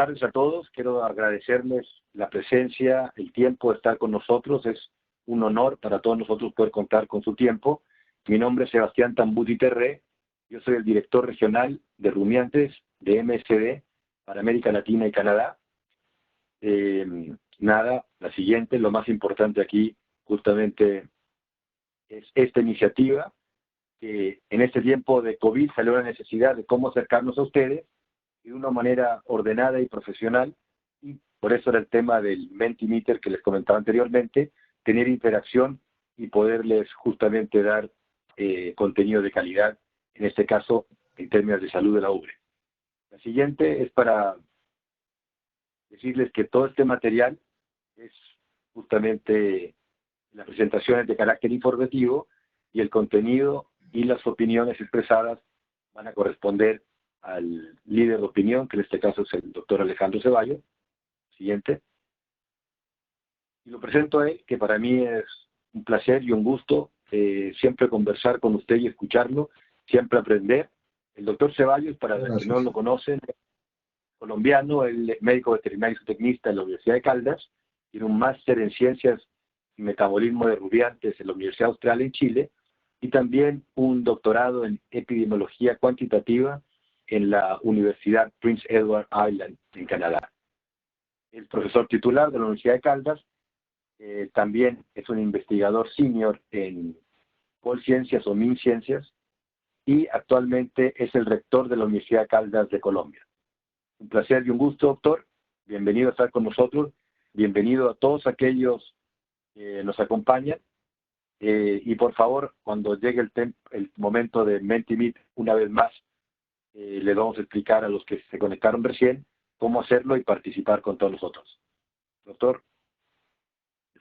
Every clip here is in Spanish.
tardes a todos. Quiero agradecerles la presencia, el tiempo de estar con nosotros. Es un honor para todos nosotros poder contar con su tiempo. Mi nombre es Sebastián Tambuti Terré. Yo soy el director regional de rumiantes de MSD para América Latina y Canadá. La siguiente, lo más importante aquí justamente es esta iniciativa que en este tiempo de COVID salió la necesidad de cómo acercarnos a ustedes de una manera ordenada y profesional, y por eso era el tema del Mentimeter que les comentaba anteriormente, tener interacción y poderles justamente dar contenido de calidad, en este caso en términos de salud de la ubre. La siguiente es para decirles que todo este material es justamente las presentaciones de carácter informativo y el contenido y las opiniones expresadas van a corresponder al líder de opinión, que en este caso es el doctor Alejandro Ceballos. Siguiente. Y lo presento a él, que para mí es un placer y un gusto siempre conversar con usted y escucharlo, siempre aprender. El doctor Ceballos, para los que no lo conocen, es colombiano, él es médico veterinario y zootecnista en la Universidad de Caldas, tiene un máster en ciencias y metabolismo de rumiantes en la Universidad Austral en Chile, y también un doctorado en epidemiología cuantitativa en la Universidad Prince Edward Island en Canadá. Es profesor titular de la Universidad de Caldas, también es un investigador senior en Colciencias o MinCiencias, y actualmente es el rector de la Universidad de Caldas de Colombia. Un placer y un gusto, doctor. Bienvenido a estar con nosotros. Bienvenido a todos aquellos que nos acompañan. Y por favor, cuando llegue el momento de Mentimeter, una vez más, le vamos a explicar a los que se conectaron recién cómo hacerlo y participar con todos nosotros. Doctor,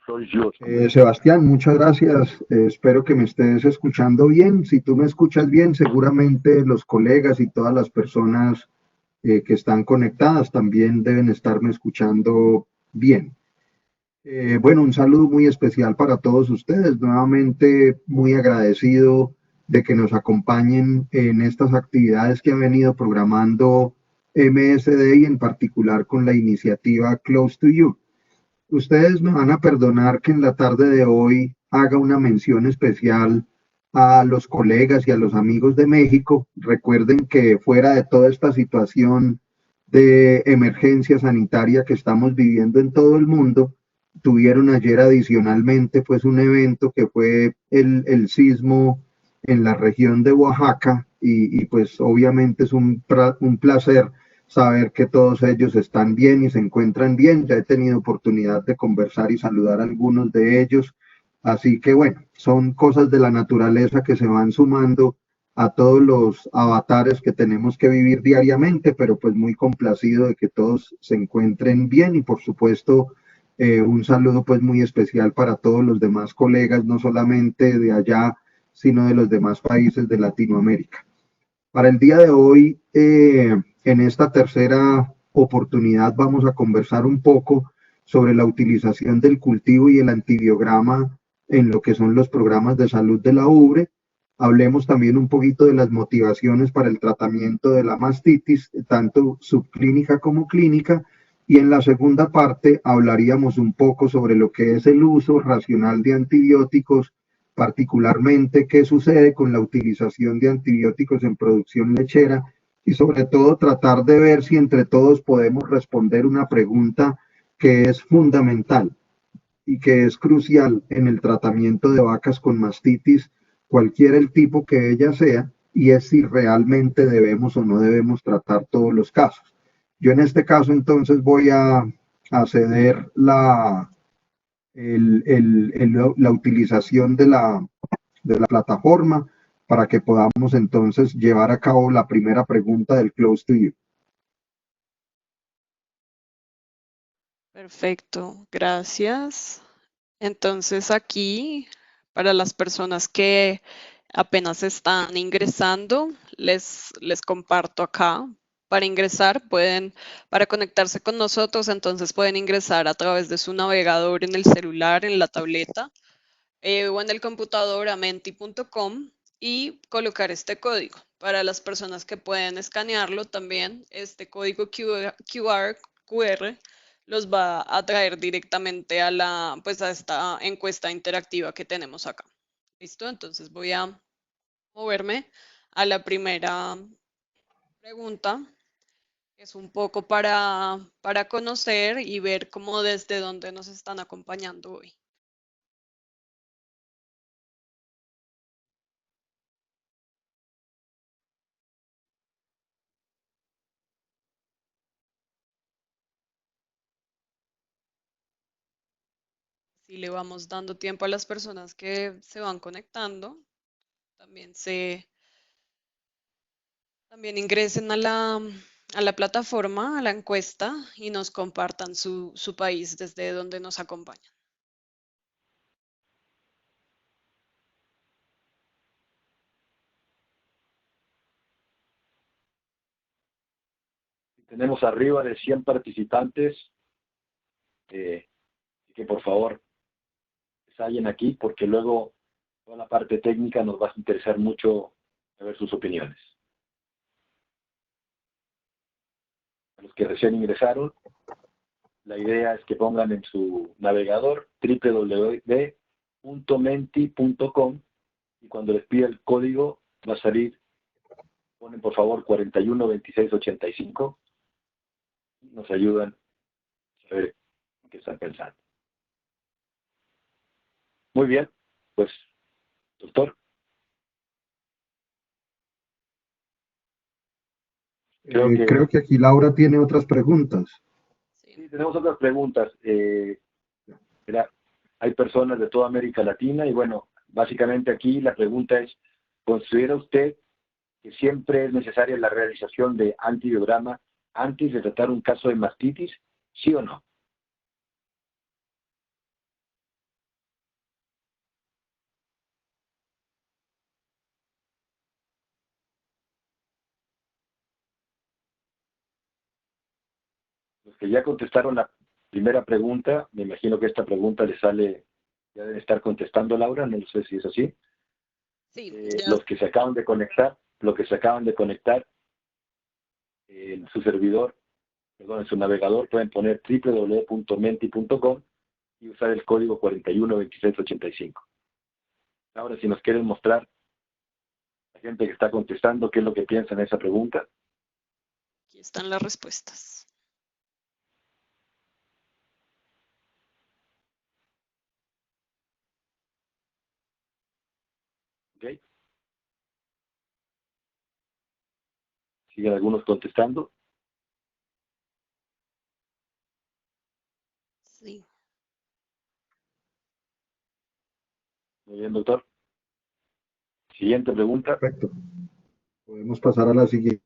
soy yo. Sebastián, muchas gracias. Espero que me estés escuchando bien. Si tú me escuchas bien, seguramente los colegas y todas las personas que están conectadas también deben estarme escuchando bien. Bueno, un saludo muy especial para todos ustedes. Nuevamente muy agradecido de que nos acompañen en estas actividades que han venido programando MSD y en particular con la iniciativa Close to You. Ustedes me van a perdonar que en la tarde de hoy haga una mención especial a los colegas y a los amigos de México. Recuerden que fuera de toda esta situación de emergencia sanitaria que estamos viviendo en todo el mundo, tuvieron ayer adicionalmente pues un evento que fue el sismo en la región de Oaxaca y pues obviamente es un placer saber que todos ellos están bien y se encuentran bien. Ya he tenido oportunidad de conversar y saludar a algunos de ellos. Así que bueno, son cosas de la naturaleza que se van sumando a todos los avatares que tenemos que vivir diariamente, pero pues muy complacido de que todos se encuentren bien y por supuesto un saludo pues muy especial para todos los demás colegas, no solamente de allá, sino de los demás países de Latinoamérica. Para el día de hoy, en esta tercera oportunidad, vamos a conversar un poco sobre la utilización del cultivo y el antibiograma en lo que son los programas de salud de la ubre. Hablemos también un poquito de las motivaciones para el tratamiento de la mastitis, tanto subclínica como clínica. Y en la segunda parte hablaríamos un poco sobre lo que es el uso racional de antibióticos, particularmente qué sucede con la utilización de antibióticos en producción lechera y sobre todo tratar de ver si entre todos podemos responder una pregunta que es fundamental y que es crucial en el tratamiento de vacas con mastitis, cualquiera el tipo que ella sea, y es si realmente debemos o no debemos tratar todos los casos. Yo en este caso entonces voy a ceder la utilización de la plataforma para que podamos entonces llevar a cabo la primera pregunta del Close to You. Perfecto, gracias. Entonces aquí, para las personas que apenas están ingresando, les comparto acá. Para ingresar para conectarse con nosotros, entonces pueden ingresar a través de su navegador en el celular, en la tableta o en el computador a menti.com y colocar este código. Para las personas que pueden escanearlo también, este código QR QR los va a traer directamente a pues a esta encuesta interactiva que tenemos acá. ¿Listo? Entonces voy a moverme a la primera pregunta, que es un poco para conocer y ver cómo desde dónde nos están acompañando hoy. Si le vamos dando tiempo a las personas que se van conectando, también también ingresen a la plataforma, a la encuesta y nos compartan su país desde donde nos acompañan. Tenemos arriba de 100 participantes, que por favor salgan aquí porque luego toda la parte técnica nos va a interesar mucho saber sus opiniones. A los que recién ingresaron, la idea es que pongan en su navegador www.menti.com y cuando les pida el código va a salir, ponen por favor 412685 y nos ayudan a saber en qué están pensando. Muy bien, pues, doctor. Creo que aquí Laura tiene otras preguntas. Sí, tenemos otras preguntas. Hay personas de toda América Latina y bueno, básicamente aquí la pregunta es, ¿considera usted que siempre es necesaria la realización de antibiograma antes de tratar un caso de mastitis? ¿Sí o no? Los que ya contestaron la primera pregunta, me imagino que esta pregunta les sale, ya deben estar contestando, Laura, no sé si es así. Sí, Los que se acaban de conectar, en su servidor, perdón, en su navegador, pueden poner www.menti.com y usar el código 412685. Ahora, si nos quieren mostrar la gente que está contestando qué es lo que piensa en esa pregunta. Aquí están las respuestas. ¿Ok? ¿Siguen algunos contestando? Sí. Muy bien, doctor. Siguiente pregunta. Perfecto. Podemos pasar a la siguiente.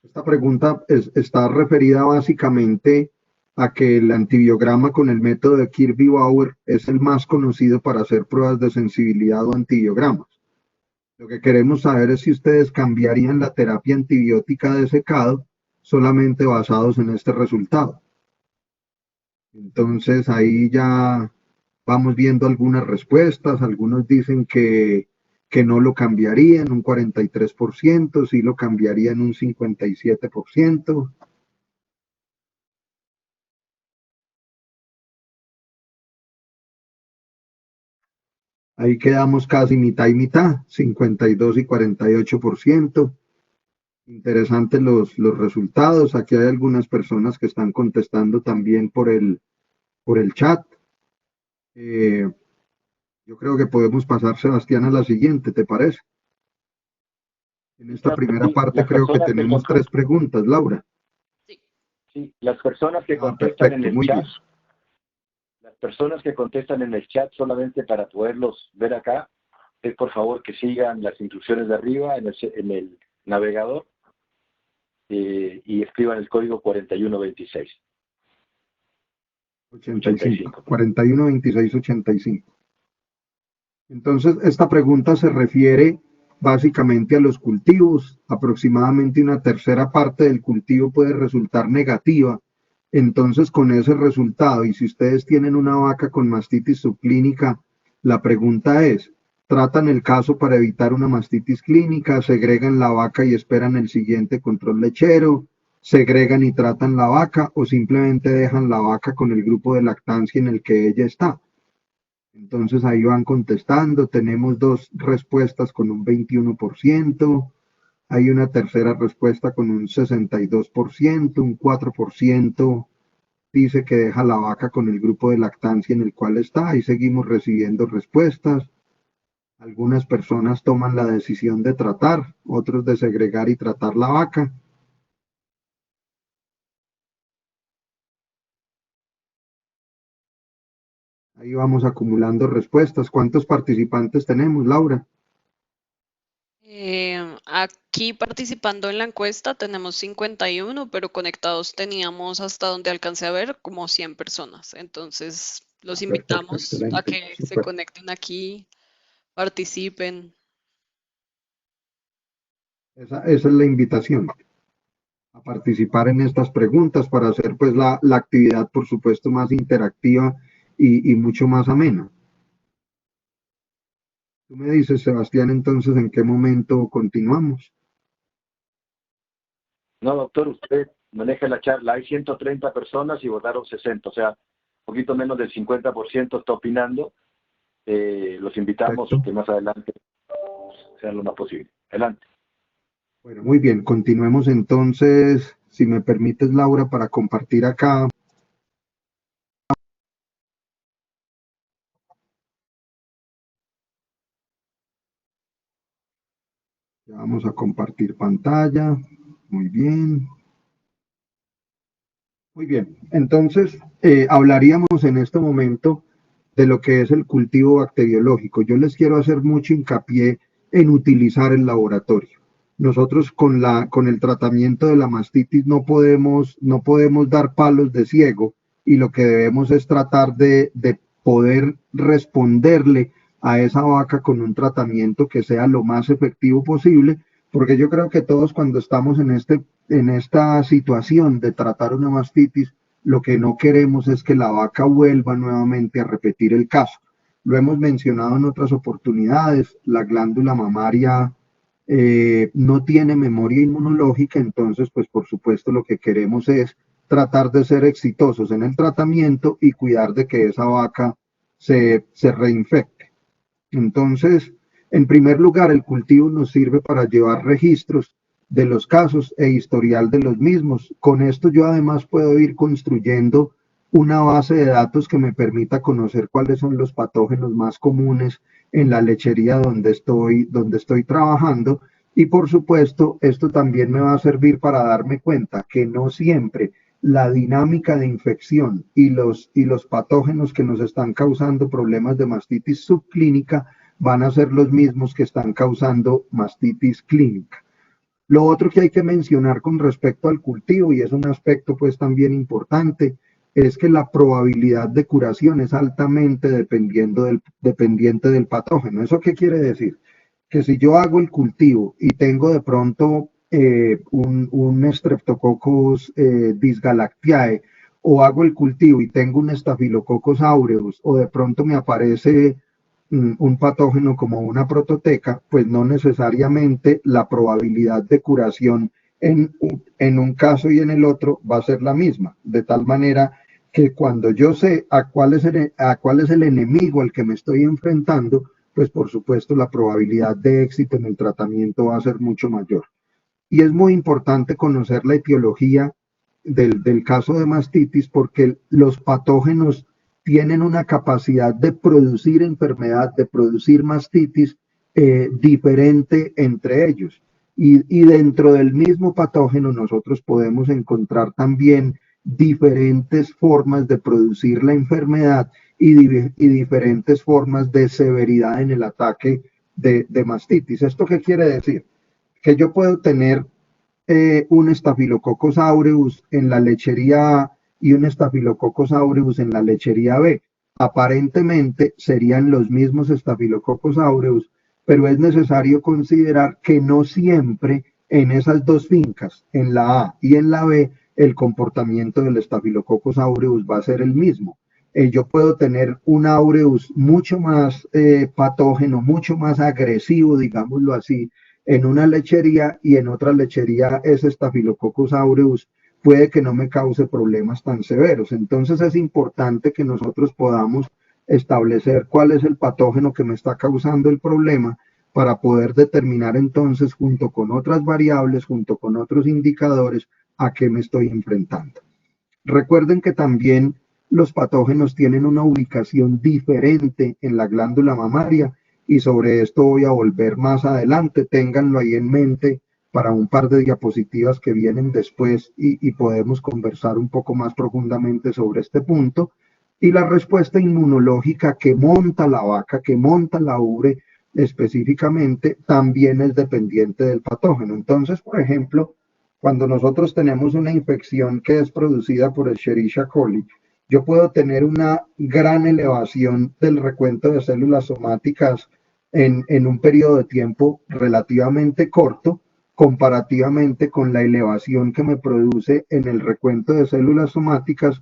Esta pregunta está referida básicamente a que el antibiograma con el método de Kirby-Bauer es el más conocido para hacer pruebas de sensibilidad o antibiogramas. Lo que queremos saber es si ustedes cambiarían la terapia antibiótica de secado solamente basados en este resultado. Entonces ahí ya vamos viendo algunas respuestas. Algunos dicen que no lo cambiaría en un 43%, sí lo cambiaría en un 57%. Ahí quedamos casi mitad y mitad, 52 y 48%. Interesantes los resultados. Aquí hay algunas personas que están contestando también por el chat. Yo creo que podemos pasar, Sebastián, a la siguiente, ¿te parece? En esta primera parte creo que tenemos 3 preguntas, Laura. Sí, las personas que contestan perfecto, en el muy chat, bien. las personas que contestan en el chat solamente para poderlos ver acá, es por favor que sigan las instrucciones de arriba en el navegador y escriban el código 4126. 85, 41, 26, 85. Entonces, esta pregunta se refiere básicamente a los cultivos. Aproximadamente una tercera parte del cultivo puede resultar negativa. Entonces, con ese resultado, y si ustedes tienen una vaca con mastitis subclínica, la pregunta es, tratan el caso para evitar una mastitis clínica, segregan la vaca y esperan el siguiente control lechero, segregan y tratan la vaca o simplemente dejan la vaca con el grupo de lactancia en el que ella está. Entonces ahí van contestando, tenemos dos respuestas con un 21%, hay una tercera respuesta con un 62%, un 4% dice que deja la vaca con el grupo de lactancia en el cual está, ahí seguimos recibiendo respuestas. Algunas personas toman la decisión de tratar, otros de segregar y tratar la vaca. Ahí vamos acumulando respuestas. ¿Cuántos participantes tenemos, Laura? Aquí participando en la encuesta tenemos 51, pero conectados teníamos hasta donde alcancé a ver como 100 personas. Entonces los Perfecto, invitamos a excelente, que se súper. conecten aquí, participen. Esa es la invitación, a participar en estas preguntas para hacer pues la actividad, por supuesto, más interactiva y mucho más amena. Tú me dices, Sebastián, entonces, ¿en qué momento continuamos? No, doctor, usted maneja la charla. Hay 130 personas y votaron 60, o sea, un poquito menos del 50% está opinando. Los invitamos Perfecto. que más adelante sean lo más posible. Adelante. Bueno, muy bien, continuemos entonces, si me permites, Laura, para compartir acá. Ya vamos a compartir pantalla. Muy bien. Muy bien. Entonces, hablaríamos en este momento de lo que es el cultivo bacteriológico. Yo les quiero hacer mucho hincapié en utilizar el laboratorio. Nosotros con el tratamiento de la mastitis no podemos dar palos de ciego y lo que debemos es tratar de poder responderle a esa vaca con un tratamiento que sea lo más efectivo posible, porque yo creo que todos cuando estamos en esta situación de tratar una mastitis, lo que no queremos es que la vaca vuelva nuevamente a repetir el caso. Lo hemos mencionado en otras oportunidades, la glándula mamaria no tiene memoria inmunológica, entonces pues por supuesto lo que queremos es tratar de ser exitosos en el tratamiento y cuidar de que esa vaca se reinfecte. Entonces, en primer lugar, el cultivo nos sirve para llevar registros de los casos e historial de los mismos. Con esto yo además puedo ir construyendo una base de datos que me permita conocer cuáles son los patógenos más comunes en la lechería donde estoy trabajando. Y por supuesto, esto también me va a servir para darme cuenta que no siempre la dinámica de infección y los patógenos que nos están causando problemas de mastitis subclínica van a ser los mismos que están causando mastitis clínica. Lo otro que hay que mencionar con respecto al cultivo, y es un aspecto pues también importante, es que la probabilidad de curación es altamente dependiente del patógeno. ¿Eso qué quiere decir? Que si yo hago el cultivo y tengo de pronto un Streptococcus dysgalactiae, o hago el cultivo y tengo un Staphylococcus aureus, o de pronto me aparece un patógeno como una prototeca, pues no necesariamente la probabilidad de curación en un caso y en el otro va a ser la misma, de tal manera que cuando yo sé a cuál es el enemigo al que me estoy enfrentando, pues por supuesto la probabilidad de éxito en el tratamiento va a ser mucho mayor. Y es muy importante conocer la etiología del caso de mastitis porque los patógenos tienen una capacidad de producir enfermedad, de producir mastitis diferente entre ellos. Y dentro del mismo patógeno nosotros podemos encontrar también diferentes formas de producir la enfermedad y diferentes formas de severidad en el ataque de mastitis. ¿Esto qué quiere decir? Que yo puedo tener un Staphylococcus aureus en la lechería A y un Staphylococcus aureus en la lechería B. Aparentemente serían los mismos Staphylococcus aureus, pero es necesario considerar que no siempre en esas dos fincas, en la A y en la B, el comportamiento del Staphylococcus aureus va a ser el mismo. yo puedo tener un aureus mucho más patógeno, mucho más agresivo, digámoslo así, en una lechería, y en otra lechería ese Staphylococcus aureus puede que no me cause problemas tan severos. Entonces es importante que nosotros podamos establecer cuál es el patógeno que me está causando el problema para poder determinar entonces, junto con otras variables, junto con otros indicadores, a qué me estoy enfrentando. Recuerden que también los patógenos tienen una ubicación diferente en la glándula mamaria, y sobre esto voy a volver más adelante. Ténganlo ahí en mente para un par de diapositivas que vienen después, y podemos conversar un poco más profundamente sobre este punto. Y la respuesta inmunológica que monta la vaca, que monta la ubre específicamente, también es dependiente del patógeno. Entonces, por ejemplo, cuando nosotros tenemos una infección que es producida por Escherichia coli, yo puedo tener una gran elevación del recuento de células somáticas en un periodo de tiempo relativamente corto, comparativamente con la elevación que me produce en el recuento de células somáticas,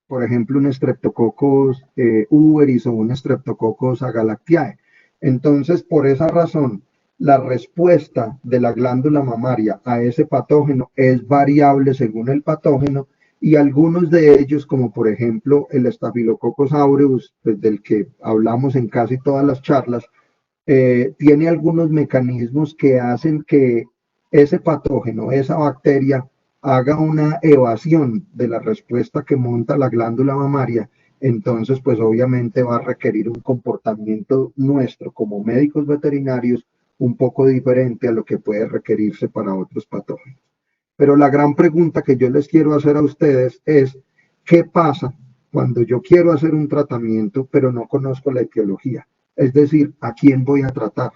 por ejemplo, un Streptococcus uberis o un Streptococcus agalactiae. Entonces, por esa razón, la respuesta de la glándula mamaria a ese patógeno es variable según el patógeno, y algunos de ellos, como por ejemplo el Staphylococcus aureus, pues del que hablamos en casi todas las charlas, tiene algunos mecanismos que hacen que ese patógeno, esa bacteria, haga una evasión de la respuesta que monta la glándula mamaria. Entonces, pues obviamente va a requerir un comportamiento nuestro como médicos veterinarios un poco diferente a lo que puede requerirse para otros patógenos. Pero la gran pregunta que yo les quiero hacer a ustedes es, ¿qué pasa cuando yo quiero hacer un tratamiento pero no conozco la etiología? Es decir, ¿a quién voy a tratar?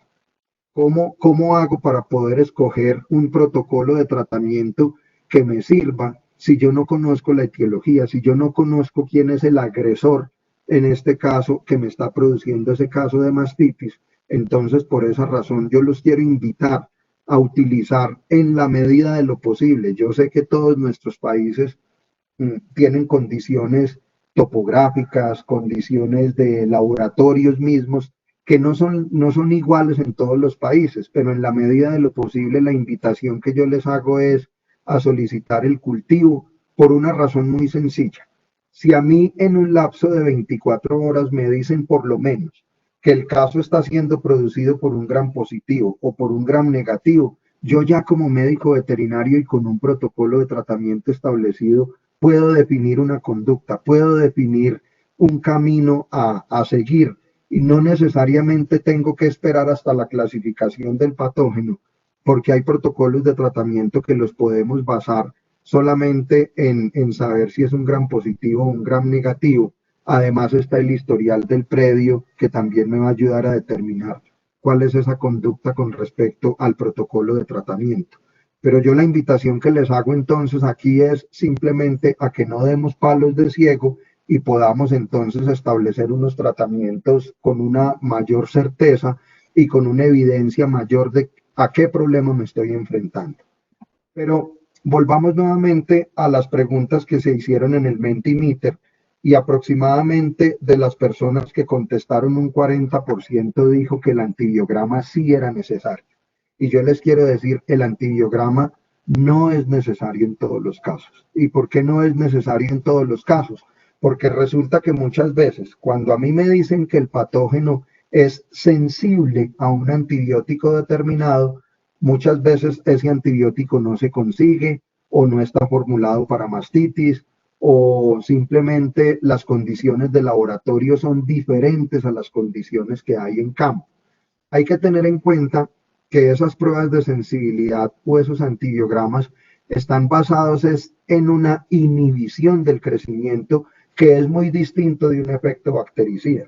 ¿Cómo hago para poder escoger un protocolo de tratamiento que me sirva si yo no conozco la etiología, si yo no conozco quién es el agresor, en este caso, que me está produciendo ese caso de mastitis? Entonces, por esa razón, yo los quiero invitar a utilizar en la medida de lo posible. Yo sé que todos nuestros países tienen condiciones topográficas, condiciones de laboratorios mismos, que no son iguales en todos los países, pero en la medida de lo posible la invitación que yo les hago es a solicitar el cultivo por una razón muy sencilla. Si a mí en un lapso de 24 horas me dicen por lo menos que el caso está siendo producido por un gram positivo o por un gram negativo, yo ya como médico veterinario y con un protocolo de tratamiento establecido puedo definir una conducta, puedo definir un camino a seguir, y no necesariamente tengo que esperar hasta la clasificación del patógeno, porque hay protocolos de tratamiento que los podemos basar solamente en saber si es un gram positivo o un gram negativo. Además está el historial del predio, que también me va a ayudar a determinar cuál es esa conducta con respecto al protocolo de tratamiento. Pero yo la invitación que les hago entonces aquí es simplemente a que no demos palos de ciego y podamos entonces establecer unos tratamientos con una mayor certeza y con una evidencia mayor de a qué problema me estoy enfrentando. Pero volvamos nuevamente a las preguntas que se hicieron en el Mentimeter, y aproximadamente de las personas que contestaron, un 40% dijo que el antibiograma sí era necesario. Y yo les quiero decir, el antibiograma no es necesario en todos los casos. ¿Y por qué no es necesario en todos los casos? Porque resulta que muchas veces, cuando a mí me dicen que el patógeno es sensible a un antibiótico determinado, muchas veces ese antibiótico no se consigue, o no está formulado para mastitis, o simplemente las condiciones de laboratorio son diferentes a las condiciones que hay en campo. Hay que tener en cuenta que esas pruebas de sensibilidad o esos antibiogramas están basados en una inhibición del crecimiento, que es muy distinto de un efecto bactericida.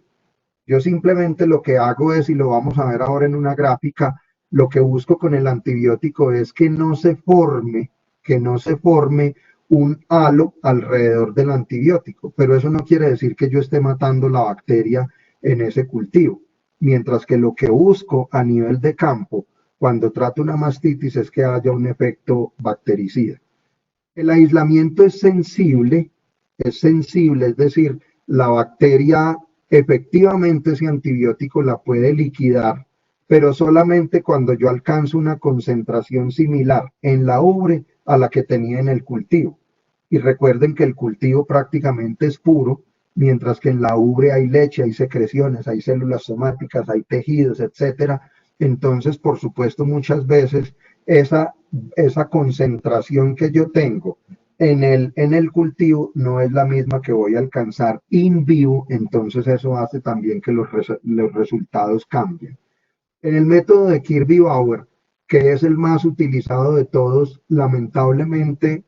Yo simplemente lo que hago es, y lo vamos a ver ahora en una gráfica, lo que busco con el antibiótico es que no se forme un halo alrededor del antibiótico, pero eso no quiere decir que yo esté matando la bacteria en ese cultivo. Mientras que lo que busco a nivel de campo, cuando trato una mastitis, es que haya un efecto bactericida. El aislamiento es sensible, es decir, la bacteria efectivamente ese antibiótico la puede liquidar, pero solamente cuando yo alcanzo una concentración similar en la ubre a la que tenía en el cultivo. Y recuerden que el cultivo prácticamente es puro, mientras que en la ubre hay leche, hay secreciones, hay células somáticas, hay tejidos, etcétera. Entonces, por supuesto, muchas veces esa concentración que yo tengo en el cultivo no es la misma que voy a alcanzar in vivo, entonces eso hace también que los resultados cambien. En el método de Kirby-Bauer, que es el más utilizado de todos, lamentablemente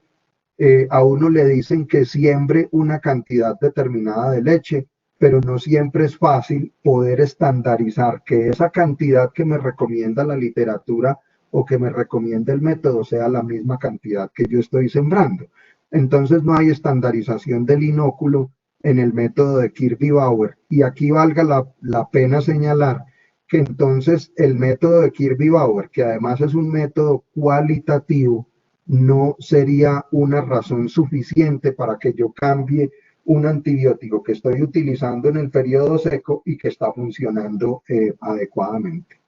a uno le dicen que siembre una cantidad determinada de leche, pero no siempre es fácil poder estandarizar que esa cantidad que me recomienda la literatura o que me recomienda el método sea la misma cantidad que yo estoy sembrando. Entonces no hay estandarización del inóculo en el método de Kirby-Bauer. Y aquí valga la pena señalar que entonces el método de Kirby-Bauer, que además es un método cualitativo, no sería una razón suficiente para que yo cambie un antibiótico que estoy utilizando en el periodo seco y que está funcionando adecuadamente.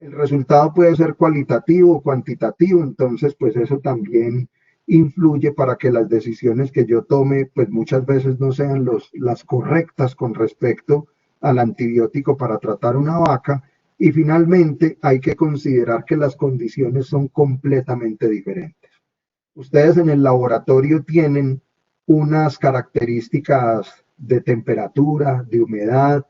El resultado puede ser cualitativo o cuantitativo, entonces pues eso también influye para que las decisiones que yo tome pues muchas veces no sean las correctas con respecto al antibiótico para tratar una vaca. Y finalmente hay que considerar que las condiciones son completamente diferentes. Ustedes en el laboratorio tienen unas características de temperatura, de humedad,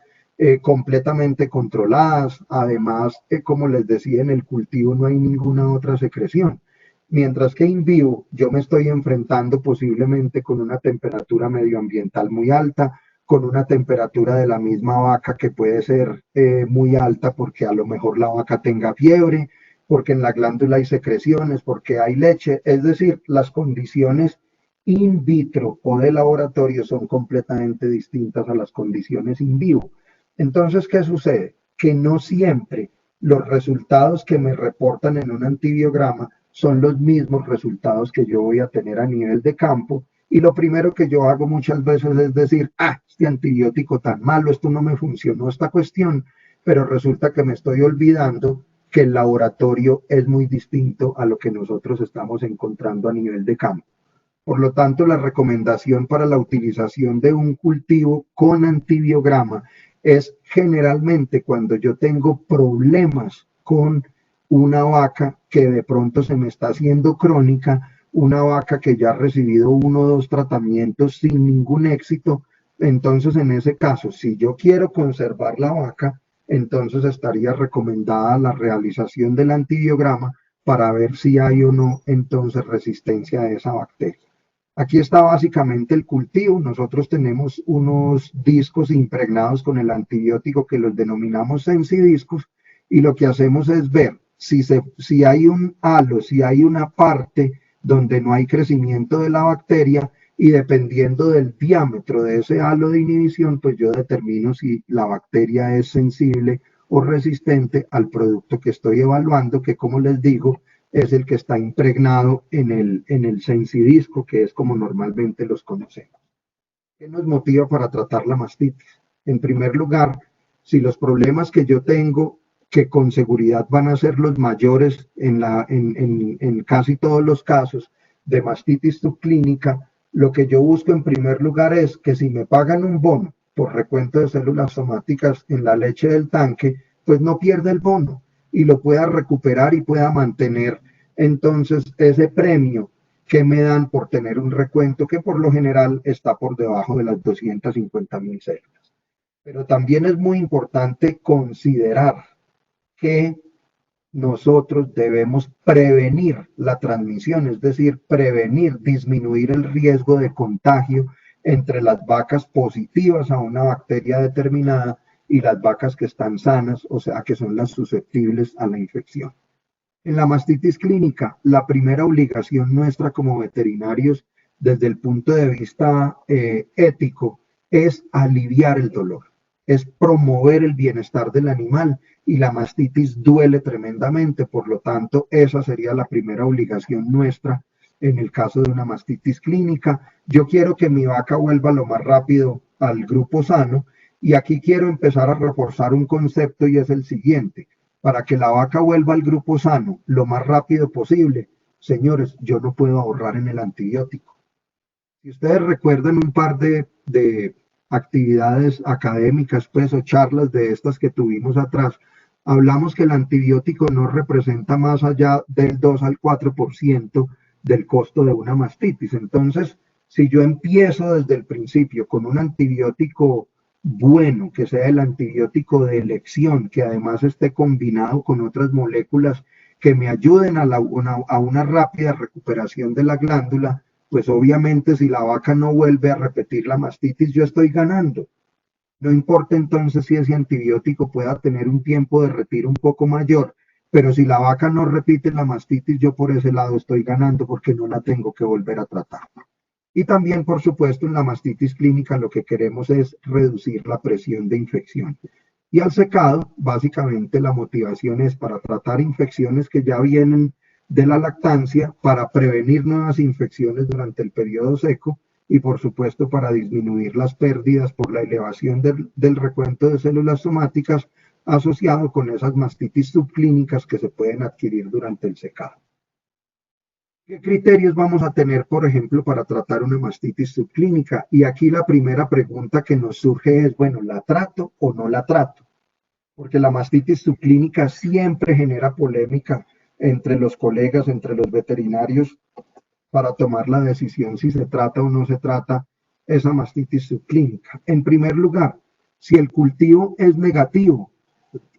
completamente controladas. Además, como les decía, en el cultivo no hay ninguna otra secreción. Mientras que in vivo yo me estoy enfrentando posiblemente con una temperatura medioambiental muy alta, con una temperatura de la misma vaca que puede ser muy alta porque a lo mejor la vaca tenga fiebre, porque en la glándula hay secreciones, porque hay leche. Es decir, las condiciones in vitro o de laboratorio son completamente distintas a las condiciones in vivo. Entonces, ¿qué sucede? Que no siempre los resultados que me reportan en un antibiograma son los mismos resultados que yo voy a tener a nivel de campo. Y lo primero que yo hago muchas veces es decir, este antibiótico tan malo, esto no me funcionó, esta cuestión, pero resulta que me estoy olvidando que el laboratorio es muy distinto a lo que nosotros estamos encontrando a nivel de campo. Por lo tanto, la recomendación para la utilización de un cultivo con antibiograma es generalmente cuando yo tengo problemas con una vaca que de pronto se me está haciendo crónica, una vaca que ya ha recibido 1 o 2 tratamientos sin ningún éxito. Entonces, en ese caso, si yo quiero conservar la vaca, entonces estaría recomendada la realización del antibiograma para ver si hay o no entonces resistencia a esa bacteria. Aquí está básicamente el cultivo. Nosotros tenemos unos discos impregnados con el antibiótico que los denominamos sensidiscos, y lo que hacemos es ver si hay un halo, si hay una parte donde no hay crecimiento de la bacteria, y dependiendo del diámetro de ese halo de inhibición, pues yo determino si la bacteria es sensible o resistente al producto que estoy evaluando, que como les digo, es el que está impregnado en el sensidisco, que es como normalmente los conocemos. ¿Qué nos motiva para tratar la mastitis? En primer lugar, si los problemas que yo tengo, que con seguridad van a ser los mayores en casi todos los casos de mastitis subclínica, lo que yo busco en primer lugar es que si me pagan un bono por recuento de células somáticas en la leche del tanque, pues no pierda el bono y lo pueda recuperar y pueda mantener entonces ese premio que me dan por tener un recuento que por lo general está por debajo de las 250.000 células. Pero también es muy importante considerar que nosotros debemos prevenir la transmisión, es decir, disminuir el riesgo de contagio entre las vacas positivas a una bacteria determinada y las vacas que están sanas, o sea, que son las susceptibles a la infección. En la mastitis clínica, la primera obligación nuestra como veterinarios, desde el punto de vista ético, es aliviar el dolor, es promover el bienestar del animal, y la mastitis duele tremendamente. Por lo tanto, esa sería la primera obligación nuestra en el caso de una mastitis clínica. Yo quiero que mi vaca vuelva lo más rápido al grupo sano. Y aquí quiero empezar a reforzar un concepto y es el siguiente. Para que la vaca vuelva al grupo sano lo más rápido posible, señores, yo no puedo ahorrar en el antibiótico. Si ustedes recuerdan un par de actividades académicas, pues, o charlas de estas que tuvimos atrás, hablamos que el antibiótico no representa más allá del 2 al 4% del costo de una mastitis. Entonces, si yo empiezo desde el principio con un antibiótico bueno, que sea el antibiótico de elección, que además esté combinado con otras moléculas que me ayuden a una rápida recuperación de la glándula, pues obviamente si la vaca no vuelve a repetir la mastitis, yo estoy ganando. No importa entonces si ese antibiótico pueda tener un tiempo de retiro un poco mayor, pero si la vaca no repite la mastitis, yo por ese lado estoy ganando porque no la tengo que volver a tratar. Y también, por supuesto, en la mastitis clínica lo que queremos es reducir la presión de infección. Y al secado, básicamente la motivación es para tratar infecciones que ya vienen de la lactancia, para prevenir nuevas infecciones durante el periodo seco y por supuesto para disminuir las pérdidas por la elevación del recuento de células somáticas asociado con esas mastitis subclínicas que se pueden adquirir durante el secado. ¿Qué criterios vamos a tener, por ejemplo, para tratar una mastitis subclínica? Y aquí la primera pregunta que nos surge es, bueno, ¿la trato o no la trato? Porque la mastitis subclínica siempre genera polémica entre los colegas, entre los veterinarios, para tomar la decisión si se trata o no se trata esa mastitis subclínica. En primer lugar, si el cultivo es negativo,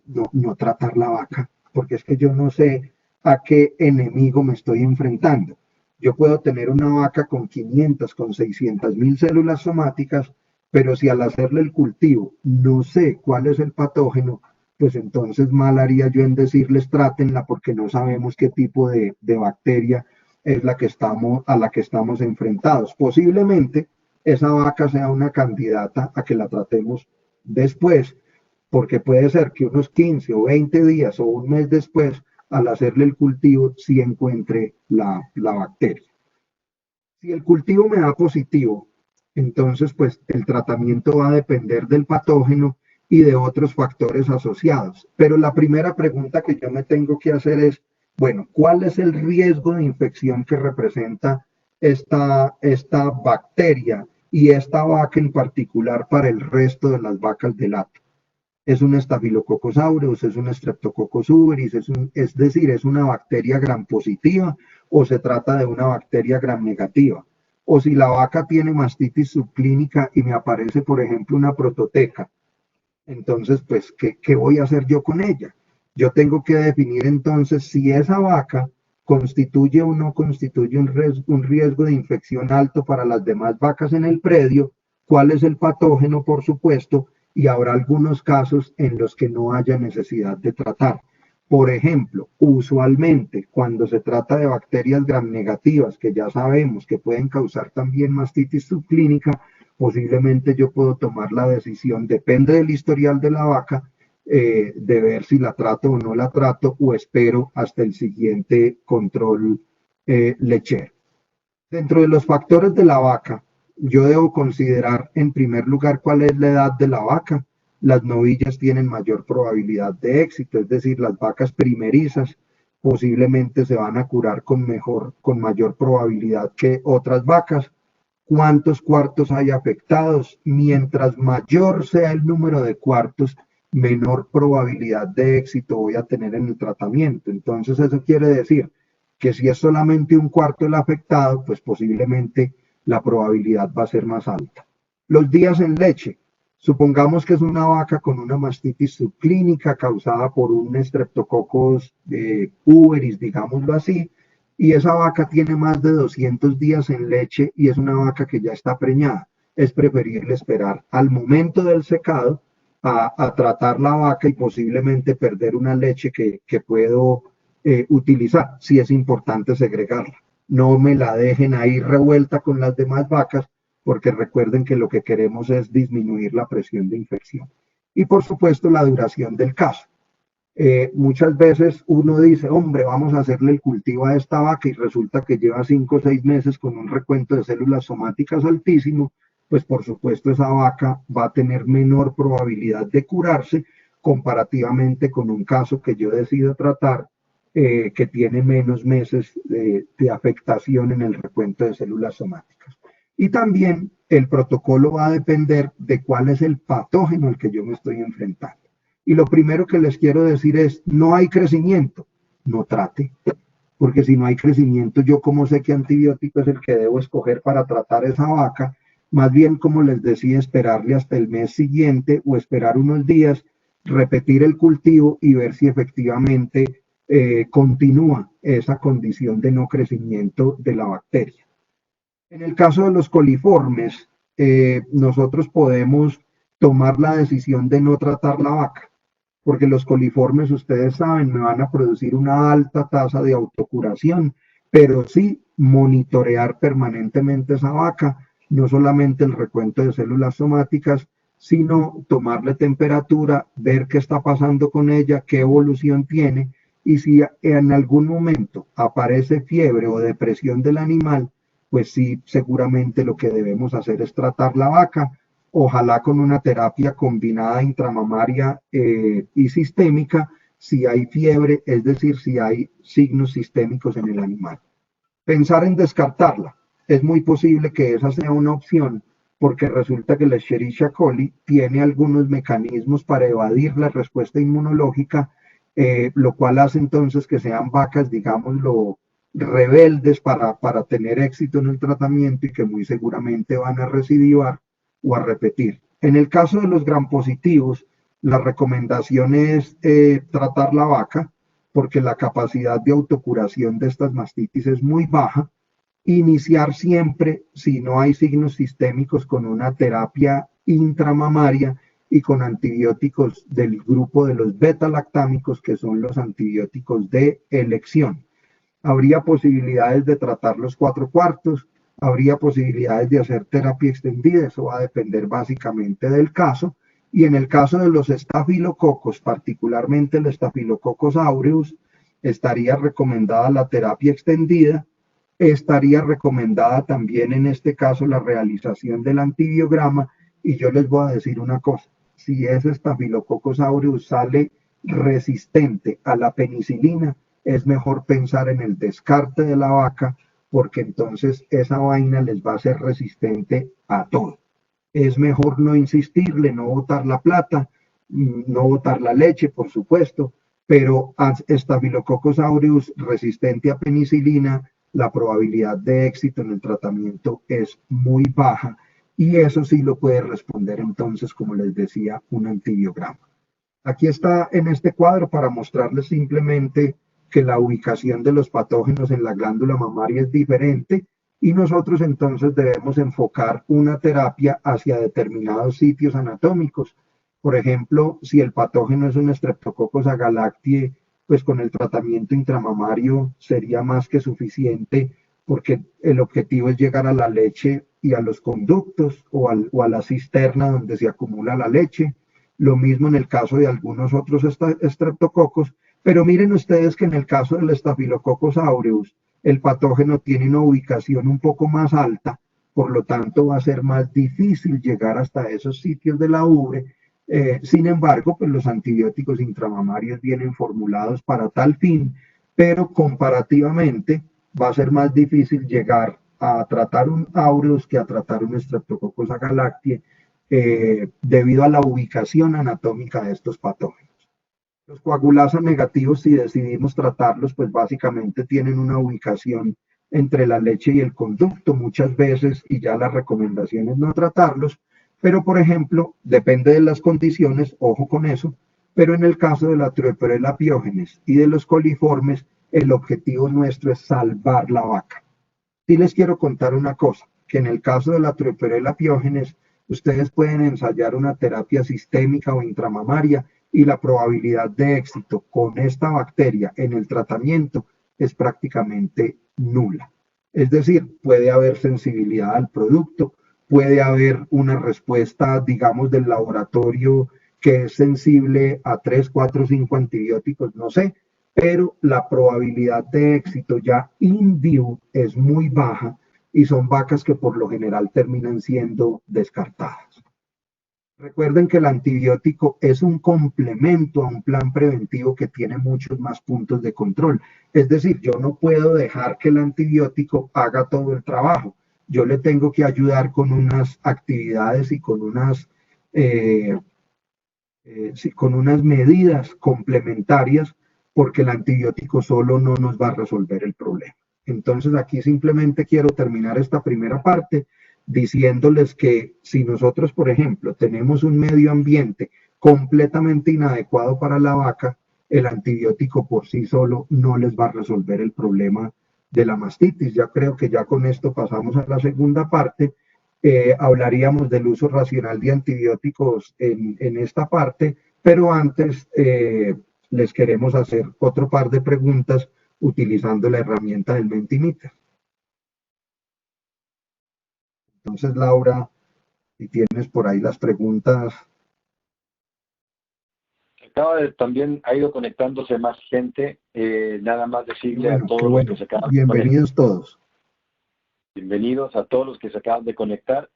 no tratar la vaca, porque es que yo no sé a qué enemigo me estoy enfrentando. Yo puedo tener una vaca con 500, con 600.000 células somáticas, pero si al hacerle el cultivo no sé cuál es el patógeno, pues entonces mal haría yo en decirles trátenla porque no sabemos qué tipo de bacteria es a la que estamos enfrentados. Posiblemente esa vaca sea una candidata a que la tratemos después, porque puede ser que unos 15 o 20 días o un mes después, al hacerle el cultivo, sí encuentre la bacteria. Si el cultivo me da positivo, entonces pues el tratamiento va a depender del patógeno y de otros factores asociados. Pero la primera pregunta que yo me tengo que hacer es, bueno, ¿cuál es el riesgo de infección que representa esta bacteria y esta vaca en particular para el resto de las vacas de lato? ¿Es un Staphylococcus aureus, es un Streptococcus suberis, es decir, es una bacteria gram positiva o se trata de una bacteria gram negativa? O si la vaca tiene mastitis subclínica y me aparece, por ejemplo, una prototeca, entonces, pues, ¿qué voy a hacer yo con ella? Yo tengo que definir entonces si esa vaca constituye o no constituye un riesgo de infección alto para las demás vacas en el predio, cuál es el patógeno, por supuesto, y habrá algunos casos en los que no haya necesidad de tratar. Por ejemplo, usualmente cuando se trata de bacterias gram negativas, que ya sabemos que pueden causar también mastitis subclínica, posiblemente yo puedo tomar la decisión, depende del historial de la vaca, de ver si la trato o no la trato o espero hasta el siguiente control lechero. Dentro de los factores de la vaca, yo debo considerar en primer lugar cuál es la edad de la vaca. Las novillas tienen mayor probabilidad de éxito, es decir, las vacas primerizas posiblemente se van a curar con mayor probabilidad que otras vacas. ¿Cuántos cuartos hay afectados? Mientras mayor sea el número de cuartos, menor probabilidad de éxito voy a tener en el tratamiento. Entonces eso quiere decir que si es solamente un cuarto el afectado, pues posiblemente la probabilidad va a ser más alta. Los días en leche. Supongamos que es una vaca con una mastitis subclínica causada por un Streptococcus uberis, digámoslo así, y esa vaca tiene más de 200 días en leche y es una vaca que ya está preñada. Es preferible esperar al momento del secado a tratar la vaca y posiblemente perder una leche que puedo utilizar. Sí es importante segregarla. No me la dejen ahí revuelta con las demás vacas, porque recuerden que lo que queremos es disminuir la presión de infección. Y por supuesto la duración del caso. Muchas veces uno dice, hombre, vamos a hacerle el cultivo a esta vaca y resulta que lleva 5 o 6 meses con un recuento de células somáticas altísimo, pues por supuesto esa vaca va a tener menor probabilidad de curarse comparativamente con un caso que yo decido tratar que tiene menos meses de afectación en el recuento de células somáticas. Y también el protocolo va a depender de cuál es el patógeno al que yo me estoy enfrentando. Y lo primero que les quiero decir es, no hay crecimiento, no trate, porque si no hay crecimiento, yo cómo sé qué antibiótico es el que debo escoger para tratar esa vaca, más bien como les decía, esperarle hasta el mes siguiente o esperar unos días, repetir el cultivo y ver si efectivamente continúa esa condición de no crecimiento de la bacteria. En el caso de los coliformes, nosotros podemos tomar la decisión de no tratar la vaca, porque los coliformes, ustedes saben, me van a producir una alta tasa de autocuración, pero sí monitorear permanentemente esa vaca, no solamente el recuento de células somáticas, sino tomarle temperatura, ver qué está pasando con ella, qué evolución tiene, y si en algún momento aparece fiebre o depresión del animal, pues sí, seguramente lo que debemos hacer es tratar la vaca, ojalá con una terapia combinada intramamaria y sistémica, si hay fiebre, es decir, si hay signos sistémicos en el animal. Pensar en descartarla, es muy posible que esa sea una opción, porque resulta que la Escherichia coli tiene algunos mecanismos para evadir la respuesta inmunológica, lo cual hace entonces que sean vacas, digámoslo, rebeldes para tener éxito en el tratamiento y que muy seguramente van a recidivar o a repetir. En el caso de los gram positivos, la recomendación es tratar la vaca porque la capacidad de autocuración de estas mastitis es muy baja. Iniciar siempre, si no hay signos sistémicos, con una terapia intramamaria y con antibióticos del grupo de los beta-lactámicos, que son los antibióticos de elección. Habría posibilidades de tratar los 4/4, habría posibilidades de hacer terapia extendida, eso va a depender básicamente del caso. Y en el caso de los estafilococos, particularmente el Staphylococcus aureus, estaría recomendada la terapia extendida, estaría recomendada también en este caso la realización del antibiograma. Y yo les voy a decir una cosa, si ese Staphylococcus aureus sale resistente a la penicilina, es mejor pensar en el descarte de la vaca, porque entonces esa vaina les va a ser resistente a todo. Es mejor no insistirle, no botar la plata, no botar la leche, por supuesto, pero Staphylococcus aureus resistente a penicilina, la probabilidad de éxito en el tratamiento es muy baja y eso sí lo puede responder entonces, como les decía, un antibiograma. Aquí está en este cuadro para mostrarles simplemente que la ubicación de los patógenos en la glándula mamaria es diferente y nosotros entonces debemos enfocar una terapia hacia determinados sitios anatómicos. Por ejemplo, si el patógeno es un Streptococcus agalactiae, pues con el tratamiento intramamario sería más que suficiente porque el objetivo es llegar a la leche y a los conductos o a la cisterna donde se acumula la leche. Lo mismo en el caso de algunos otros estreptococos, pero miren ustedes que en el caso del Staphylococcus aureus, el patógeno tiene una ubicación un poco más alta, por lo tanto va a ser más difícil llegar hasta esos sitios de la ubre. Sin embargo, pues los antibióticos intramamarios vienen formulados para tal fin, pero comparativamente va a ser más difícil llegar a tratar un aureus que a tratar un Streptococcus agalactiae, debido a la ubicación anatómica de estos patógenos. Los coagulasa negativos, si decidimos tratarlos, pues básicamente tienen una ubicación entre la leche y el conducto muchas veces y ya la recomendación es no tratarlos, pero por ejemplo, depende de las condiciones, ojo con eso, pero en el caso de la Trioperella piógenes y de los coliformes, el objetivo nuestro es salvar la vaca. Sí les quiero contar una cosa, que en el caso de la Trioperella piógenes, ustedes pueden ensayar una terapia sistémica o intramamaria y la probabilidad de éxito con esta bacteria en el tratamiento es prácticamente nula. Es decir, puede haber sensibilidad al producto, puede haber una respuesta, digamos, del laboratorio que es sensible a 3, 4, 5 antibióticos, no sé, pero la probabilidad de éxito ya in vivo es muy baja y son vacas que por lo general terminan siendo descartadas. Recuerden que el antibiótico es un complemento a un plan preventivo que tiene muchos más puntos de control. Es decir, yo no puedo dejar que el antibiótico haga todo el trabajo. Yo le tengo que ayudar con unas actividades y con unas medidas complementarias, porque el antibiótico solo no nos va a resolver el problema. Entonces aquí simplemente quiero terminar esta primera parte diciéndoles que si nosotros, por ejemplo, tenemos un medio ambiente completamente inadecuado para la vaca, el antibiótico por sí solo no les va a resolver el problema de la mastitis. Ya creo que ya con esto pasamos a la segunda parte. Hablaríamos del uso racional de antibióticos en esta parte, pero antes les queremos hacer otro par de preguntas utilizando la herramienta del Mentimeter. Entonces, Laura, si tienes por ahí las preguntas. También ha ido conectándose más gente. Nada más decirle a todos los que se acaban de conectar. Bienvenidos todos. Bienvenidos a todos los que se acaban de conectar.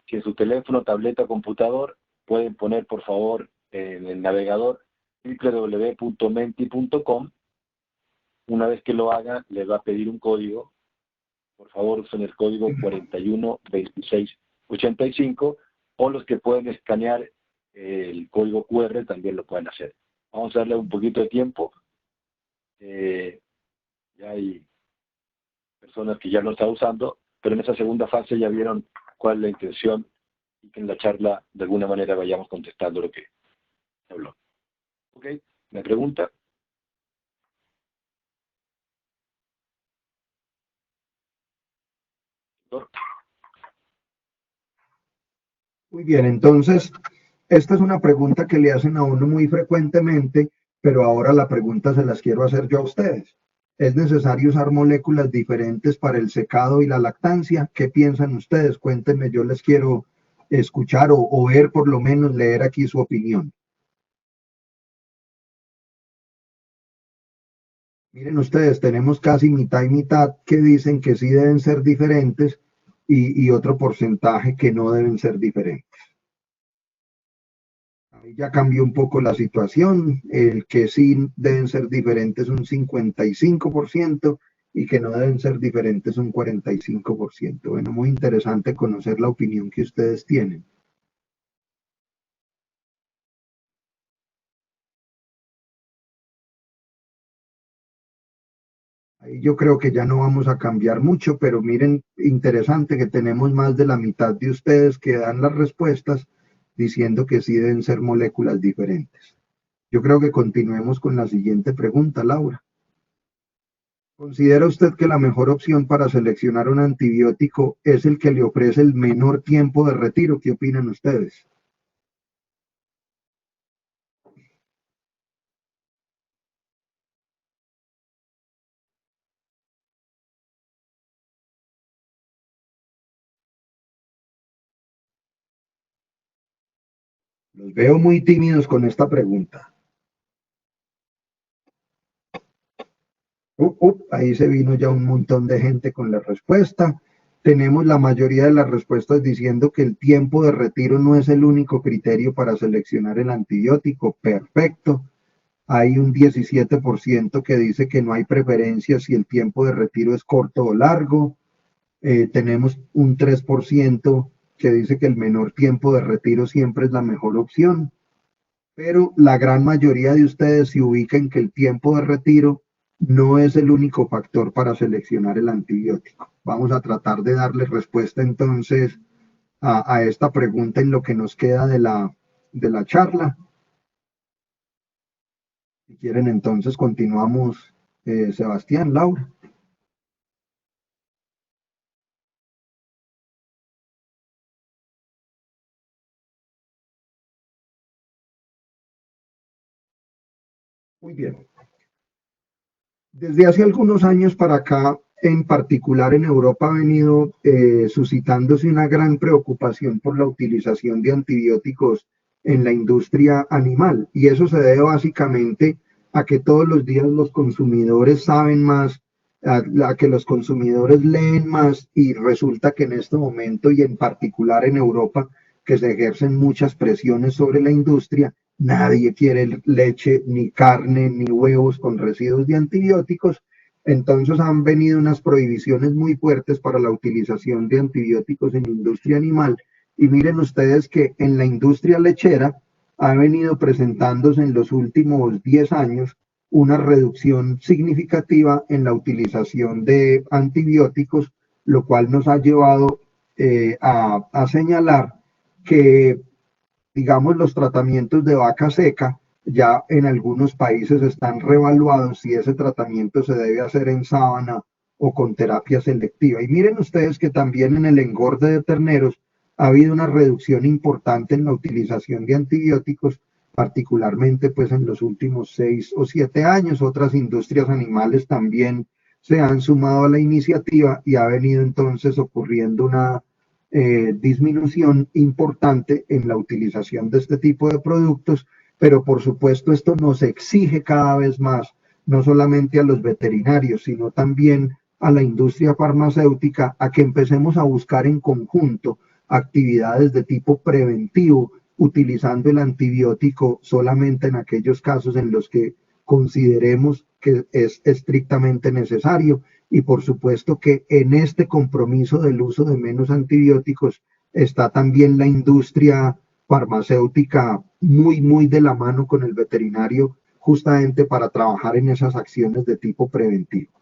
Si en su teléfono, tableta o computador pueden poner, por favor, en el navegador www.menti.com. Una vez que lo hagan, les va a pedir un código. Por favor, usen el código 412685, o los que pueden escanear el código QR también lo pueden hacer. Vamos a darle un poquito de tiempo. Ya hay personas que ya lo están usando, pero en esa segunda fase ya vieron cuál es la intención y que en la charla de alguna manera vayamos contestando lo que habló. ¿Ok? ¿Me pregunta? Muy bien, entonces, esta es una pregunta que le hacen a uno muy frecuentemente, pero ahora la pregunta se las quiero hacer yo a ustedes. ¿Es necesario usar moléculas diferentes para el secado y la lactancia? ¿Qué piensan ustedes? Cuéntenme, yo les quiero escuchar o ver, por lo menos leer aquí su opinión. Miren ustedes, tenemos casi mitad y mitad que dicen que sí deben ser diferentes y otro porcentaje que no deben ser diferentes. Ahí ya cambió un poco la situación. El que sí deben ser diferentes un 55% y que no deben ser diferentes un 45%. Bueno, muy interesante conocer la opinión que ustedes tienen. Ahí yo creo que ya no vamos a cambiar mucho, pero miren, interesante que tenemos más de la mitad de ustedes que dan las respuestas diciendo que sí deben ser moléculas diferentes. Yo creo que continuemos con la siguiente pregunta, Laura. ¿Considera usted que la mejor opción para seleccionar un antibiótico es el que le ofrece el menor tiempo de retiro? ¿Qué opinan ustedes? Los veo muy tímidos con esta pregunta. Ahí se vino ya un montón de gente con la respuesta. Tenemos la mayoría de las respuestas diciendo que el tiempo de retiro no es el único criterio para seleccionar el antibiótico. Perfecto. Hay un 17% que dice que no hay preferencia si el tiempo de retiro es corto o largo. Tenemos un 3% que dice que el menor tiempo de retiro siempre es la mejor opción. Pero la gran mayoría de ustedes se ubican que el tiempo de retiro no es el único factor para seleccionar el antibiótico. Vamos a tratar de darle respuesta entonces a esta pregunta en lo que nos queda de la charla. Si quieren, entonces continuamos, Sebastián, Laura. Muy bien. Desde hace algunos años para acá, en particular en Europa, ha venido suscitándose una gran preocupación por la utilización de antibióticos en la industria animal. Y eso se debe básicamente a que todos los días los consumidores saben más a que los consumidores leen más y resulta que en este momento y en particular en Europa, que se ejercen muchas presiones sobre la industria, nadie quiere leche, ni carne, ni huevos con residuos de antibióticos. Entonces han venido unas prohibiciones muy fuertes para la utilización de antibióticos en la industria animal. Y miren ustedes que en la industria lechera ha venido presentándose en los últimos 10 años una reducción significativa en la utilización de antibióticos, lo cual nos ha llevado a señalar que, digamos, los tratamientos de vaca seca ya en algunos países están revaluados si ese tratamiento se debe hacer en sábana o con terapia selectiva. Y miren ustedes que también en el engorde de terneros ha habido una reducción importante en la utilización de antibióticos, particularmente pues en los últimos 6 o 7 años. Otras industrias animales también se han sumado a la iniciativa y ha venido entonces ocurriendo una disminución importante en la utilización de este tipo de productos, pero por supuesto esto nos exige cada vez más, no solamente a los veterinarios, sino también a la industria farmacéutica, a que empecemos a buscar en conjunto actividades de tipo preventivo, utilizando el antibiótico solamente en aquellos casos en los que consideremos que es estrictamente necesario. Y por supuesto que en este compromiso del uso de menos antibióticos está también la industria farmacéutica muy de la mano con el veterinario, justamente para trabajar en esas acciones de tipo preventivo.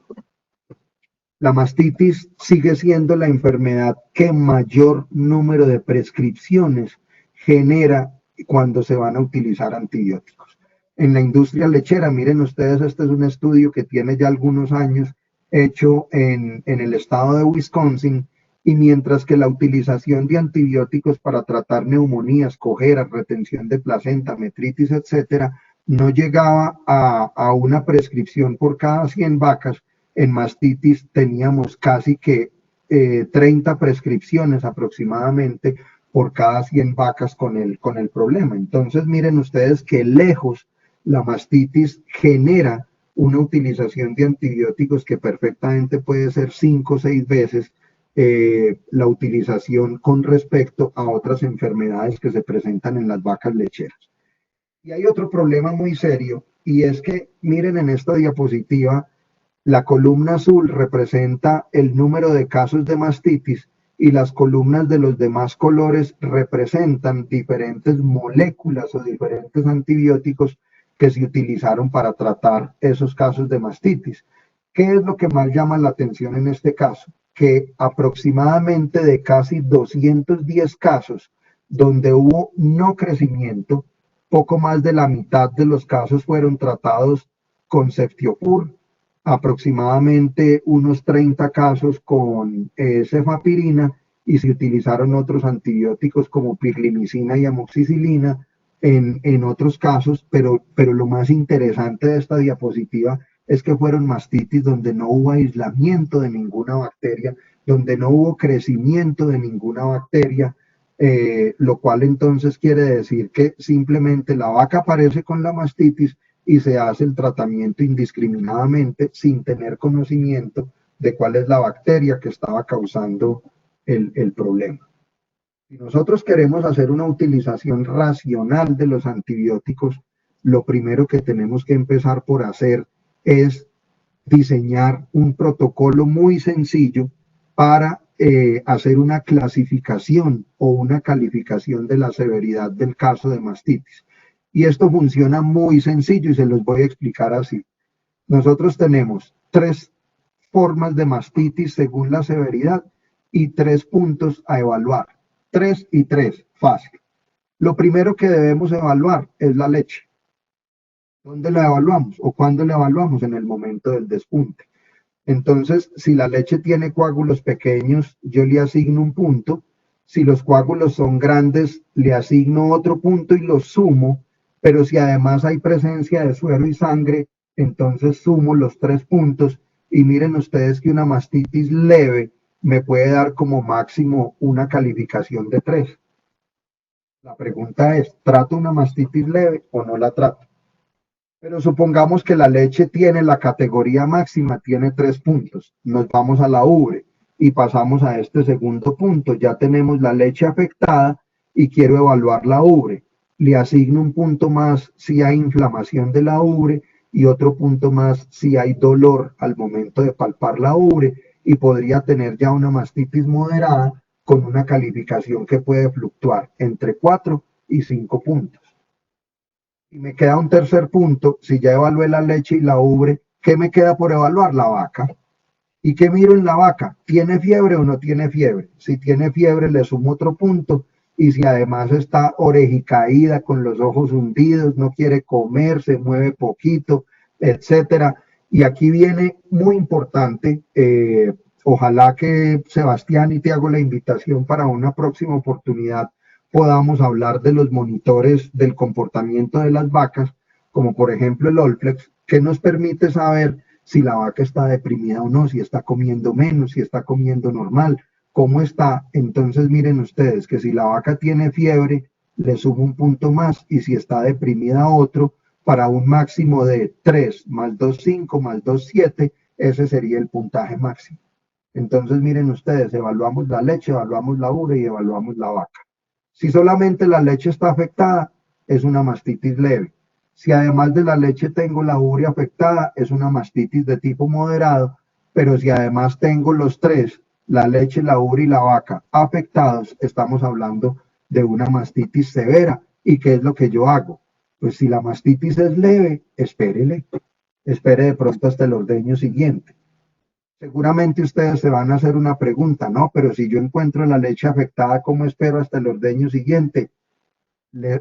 La mastitis sigue siendo la enfermedad que mayor número de prescripciones genera cuando se van a utilizar antibióticos. En la industria lechera, miren ustedes, este es un estudio que tiene ya algunos años, hecho en el estado de Wisconsin, y mientras que la utilización de antibióticos para tratar neumonías, cojeras, retención de placenta, metritis, etcétera, no llegaba a una prescripción por cada 100 vacas, en mastitis teníamos casi que 30 prescripciones aproximadamente por cada 100 vacas con el problema. Entonces miren ustedes que lejos la mastitis genera una utilización de antibióticos que perfectamente puede ser 5 o 6 veces la utilización con respecto a otras enfermedades que se presentan en las vacas lecheras. Y hay otro problema muy serio, y es que miren en esta diapositiva, la columna azul representa el número de casos de mastitis y las columnas de los demás colores representan diferentes moléculas o diferentes antibióticos que se utilizaron para tratar esos casos de mastitis. ¿Qué es lo que más llama la atención en este caso? Que aproximadamente de casi 210 casos donde hubo no crecimiento, poco más de la mitad de los casos fueron tratados con ceftiofur, aproximadamente unos 30 casos con cefapirina, y se utilizaron otros antibióticos como pirlimicina y amoxicilina en otros casos, pero lo más interesante de esta diapositiva es que fueron mastitis donde no hubo aislamiento de ninguna bacteria, donde no hubo crecimiento de ninguna bacteria, lo cual entonces quiere decir que simplemente la vaca aparece con la mastitis y se hace el tratamiento indiscriminadamente sin tener conocimiento de cuál es la bacteria que estaba causando el problema. Si nosotros queremos hacer una utilización racional de los antibióticos, lo primero que tenemos que empezar por hacer es diseñar un protocolo muy sencillo para hacer una clasificación o una calificación de la severidad del caso de mastitis. Y esto funciona muy sencillo y se los voy a explicar así. Nosotros tenemos 3 formas de mastitis según la severidad y 3 puntos a evaluar. 3 y 3, fácil. Lo primero que debemos evaluar es la leche. ¿Dónde la evaluamos o cuándo la evaluamos? En el momento del despunte. Entonces, si la leche tiene coágulos pequeños, yo le asigno un punto. Si los coágulos son grandes, le asigno otro punto y los sumo. Pero si además hay presencia de suero y sangre, entonces sumo los 3 puntos. Y miren ustedes que una mastitis leve me puede dar como máximo una calificación de 3. La pregunta es, ¿trato una mastitis leve o no la trato? Pero supongamos que la leche tiene la categoría máxima, tiene 3 puntos. Nos vamos a la ubre y pasamos a este segundo punto. Ya tenemos la leche afectada y quiero evaluar la ubre. Le asigno un punto más si hay inflamación de la ubre y otro punto más si hay dolor al momento de palpar la ubre, y podría tener ya una mastitis moderada con una calificación que puede fluctuar entre 4 y 5 puntos. Y me queda un tercer punto: si ya evalué la leche y la ubre, ¿qué me queda por evaluar? La vaca. ¿Y qué miro en la vaca? ¿Tiene fiebre o no tiene fiebre? Si tiene fiebre, le sumo otro punto. Y si además está orejicaída, con los ojos hundidos, no quiere comer, se mueve poquito, etcétera. Y aquí viene muy importante, ojalá que Sebastián, y te hago la invitación para una próxima oportunidad, podamos hablar de los monitores del comportamiento de las vacas, como por ejemplo el Olflex, que nos permite saber si la vaca está deprimida o no, si está comiendo menos, si está comiendo normal, cómo está. Entonces miren ustedes que si la vaca tiene fiebre, le sumo un punto más, y si está deprimida otro, para un máximo de 3 más 2, 5 más 2, 7, ese sería el puntaje máximo. Entonces miren ustedes, evaluamos la leche, evaluamos la ubre y evaluamos la vaca. Si solamente la leche está afectada, es una mastitis leve. Si además de la leche tengo la ubre afectada, es una mastitis de tipo moderado. Pero si además tengo los tres, la leche, la ubre y la vaca, afectados, estamos hablando de una mastitis severa. ¿Y qué es lo que yo hago? Pues si la mastitis es leve, espérele. Espere de pronto hasta el ordeño siguiente. Seguramente ustedes se van a hacer una pregunta, ¿no? Pero si yo encuentro la leche afectada, ¿cómo espero hasta el ordeño siguiente?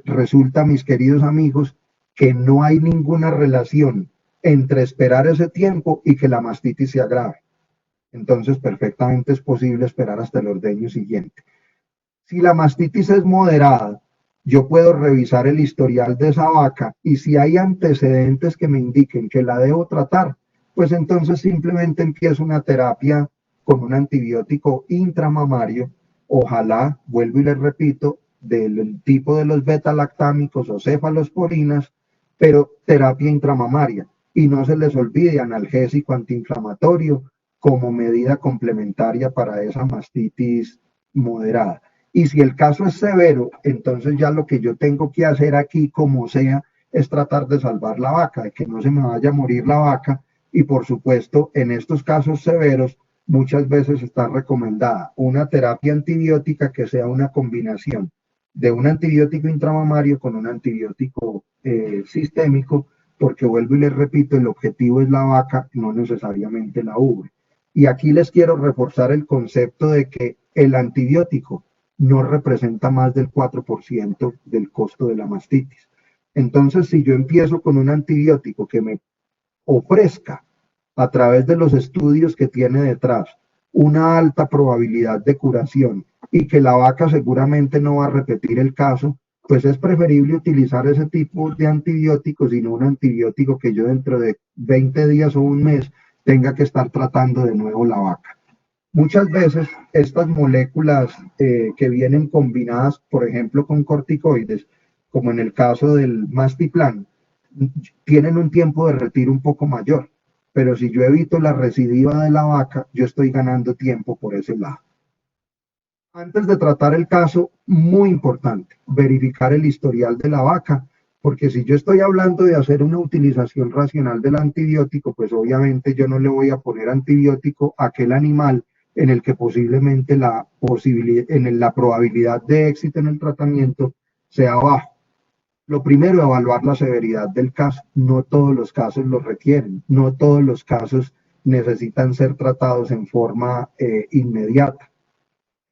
Resulta, mis queridos amigos, que no hay ninguna relación entre esperar ese tiempo y que la mastitis se agrave. Entonces, perfectamente es posible esperar hasta el ordeño siguiente. Si la mastitis es moderada, yo puedo revisar el historial de esa vaca, y si hay antecedentes que me indiquen que la debo tratar, pues entonces simplemente empiezo una terapia con un antibiótico intramamario, ojalá, vuelvo y les repito, del tipo de los beta-lactámicos o cefalosporinas, pero terapia intramamaria. Y no se les olvide analgésico antiinflamatorio como medida complementaria para esa mastitis moderada. Y si el caso es severo, entonces ya lo que yo tengo que hacer aquí, como sea, es tratar de salvar la vaca, de que no se me vaya a morir la vaca. Y por supuesto, en estos casos severos, muchas veces está recomendada una terapia antibiótica que sea una combinación de un antibiótico intramamario con un antibiótico sistémico, porque vuelvo y les repito, el objetivo es la vaca, no necesariamente la ubre. Y aquí les quiero reforzar el concepto de que el antibiótico no representa más del 4% del costo de la mastitis. Entonces, si yo empiezo con un antibiótico que me ofrezca, a través de los estudios que tiene detrás, una alta probabilidad de curación, y que la vaca seguramente no va a repetir el caso, pues es preferible utilizar ese tipo de antibióticos y no un antibiótico que yo dentro de 20 días o un mes tenga que estar tratando de nuevo la vaca. Muchas veces estas moléculas que vienen combinadas, por ejemplo, con corticoides, como en el caso del Mastiplan, tienen un tiempo de retiro un poco mayor. Pero si yo evito la recidiva de la vaca, yo estoy ganando tiempo por ese lado. Antes de tratar el caso, muy importante, verificar el historial de la vaca, porque si yo estoy hablando de hacer una utilización racional del antibiótico, pues obviamente yo no le voy a poner antibiótico a aquel animal en el que posiblemente la probabilidad de éxito en el tratamiento sea baja. Lo primero, evaluar la severidad del caso. No todos los casos lo requieren, no todos los casos necesitan ser tratados en forma inmediata.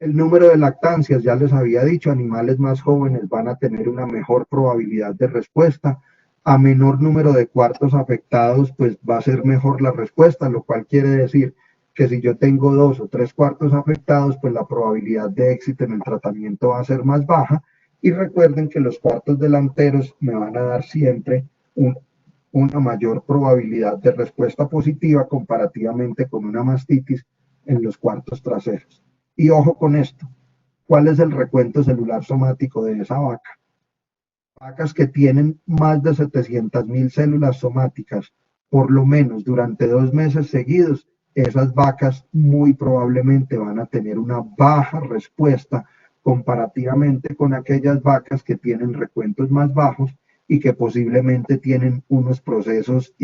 El número de lactancias, ya les había dicho, animales más jóvenes van a tener una mejor probabilidad de respuesta. A menor número de cuartos afectados, pues va a ser mejor la respuesta, lo cual quiere decir que si yo tengo 2 o 3 cuartos afectados, pues la probabilidad de éxito en el tratamiento va a ser más baja. Y recuerden que los cuartos delanteros me van a dar siempre una mayor probabilidad de respuesta positiva comparativamente con una mastitis en los cuartos traseros. Y ojo con esto, ¿cuál es el recuento celular somático de esa vaca? Vacas que tienen más de 700.000 células somáticas, por lo menos durante 2 meses seguidos, esas vacas muy probablemente van a tener una baja respuesta comparativamente con aquellas vacas que tienen recuentos más bajos y que posiblemente tienen unos procesos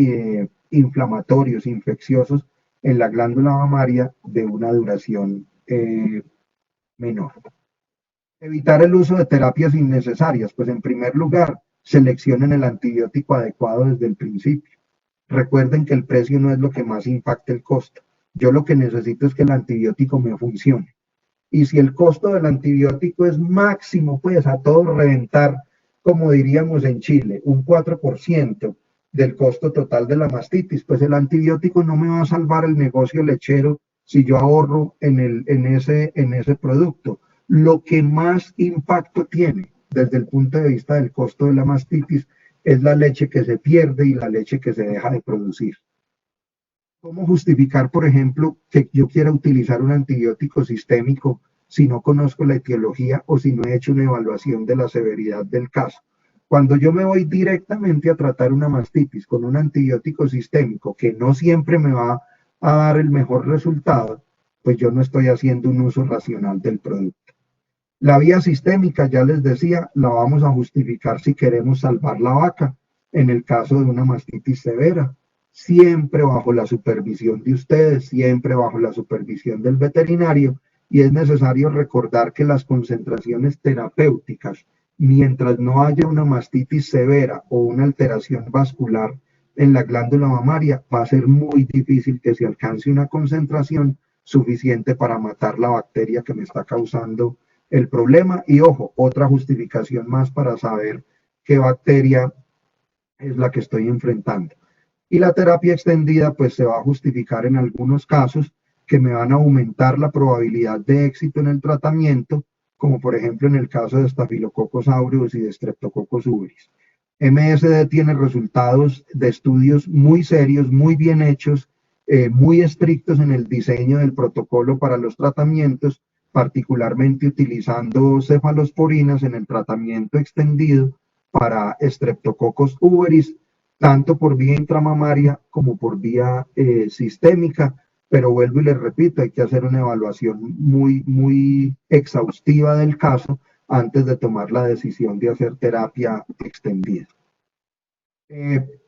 inflamatorios, infecciosos en la glándula mamaria de una duración menor. Evitar el uso de terapias innecesarias, pues en primer lugar, seleccionen el antibiótico adecuado desde el principio. Recuerden que el precio no es lo que más impacta el costo. Yo lo que necesito es que el antibiótico me funcione. Y si el costo del antibiótico es máximo, pues a todo reventar, como diríamos en Chile, un 4% del costo total de la mastitis, pues el antibiótico no me va a salvar el negocio lechero si yo ahorro en ese producto. Lo que más impacto tiene desde el punto de vista del costo de la mastitis es la leche que se pierde y la leche que se deja de producir. ¿Cómo justificar, por ejemplo, que yo quiera utilizar un antibiótico sistémico si no conozco la etiología o si no he hecho una evaluación de la severidad del caso? Cuando yo me voy directamente a tratar una mastitis con un antibiótico sistémico que no siempre me va a dar el mejor resultado, pues yo no estoy haciendo un uso racional del producto. La vía sistémica, ya les decía, la vamos a justificar si queremos salvar la vaca, en el caso de una mastitis severa, siempre bajo la supervisión de ustedes, siempre bajo la supervisión del veterinario, y es necesario recordar que las concentraciones terapéuticas, mientras no haya una mastitis severa o una alteración vascular en la glándula mamaria, va a ser muy difícil que se alcance una concentración suficiente para matar la bacteria que me está causando el problema. Y ojo, otra justificación más para saber qué bacteria es la que estoy enfrentando. Y la terapia extendida pues se va a justificar en algunos casos que me van a aumentar la probabilidad de éxito en el tratamiento, como por ejemplo en el caso de Staphylococcus aureus y de Streptococcus suberis. MSD tiene resultados de estudios muy serios, muy bien hechos, muy estrictos en el diseño del protocolo para los tratamientos, particularmente utilizando cefalosporinas en el tratamiento extendido para Streptococcus aureus, tanto por vía intramamaria como por vía sistémica, pero vuelvo y les repito, hay que hacer una evaluación muy exhaustiva del caso antes de tomar la decisión de hacer terapia extendida.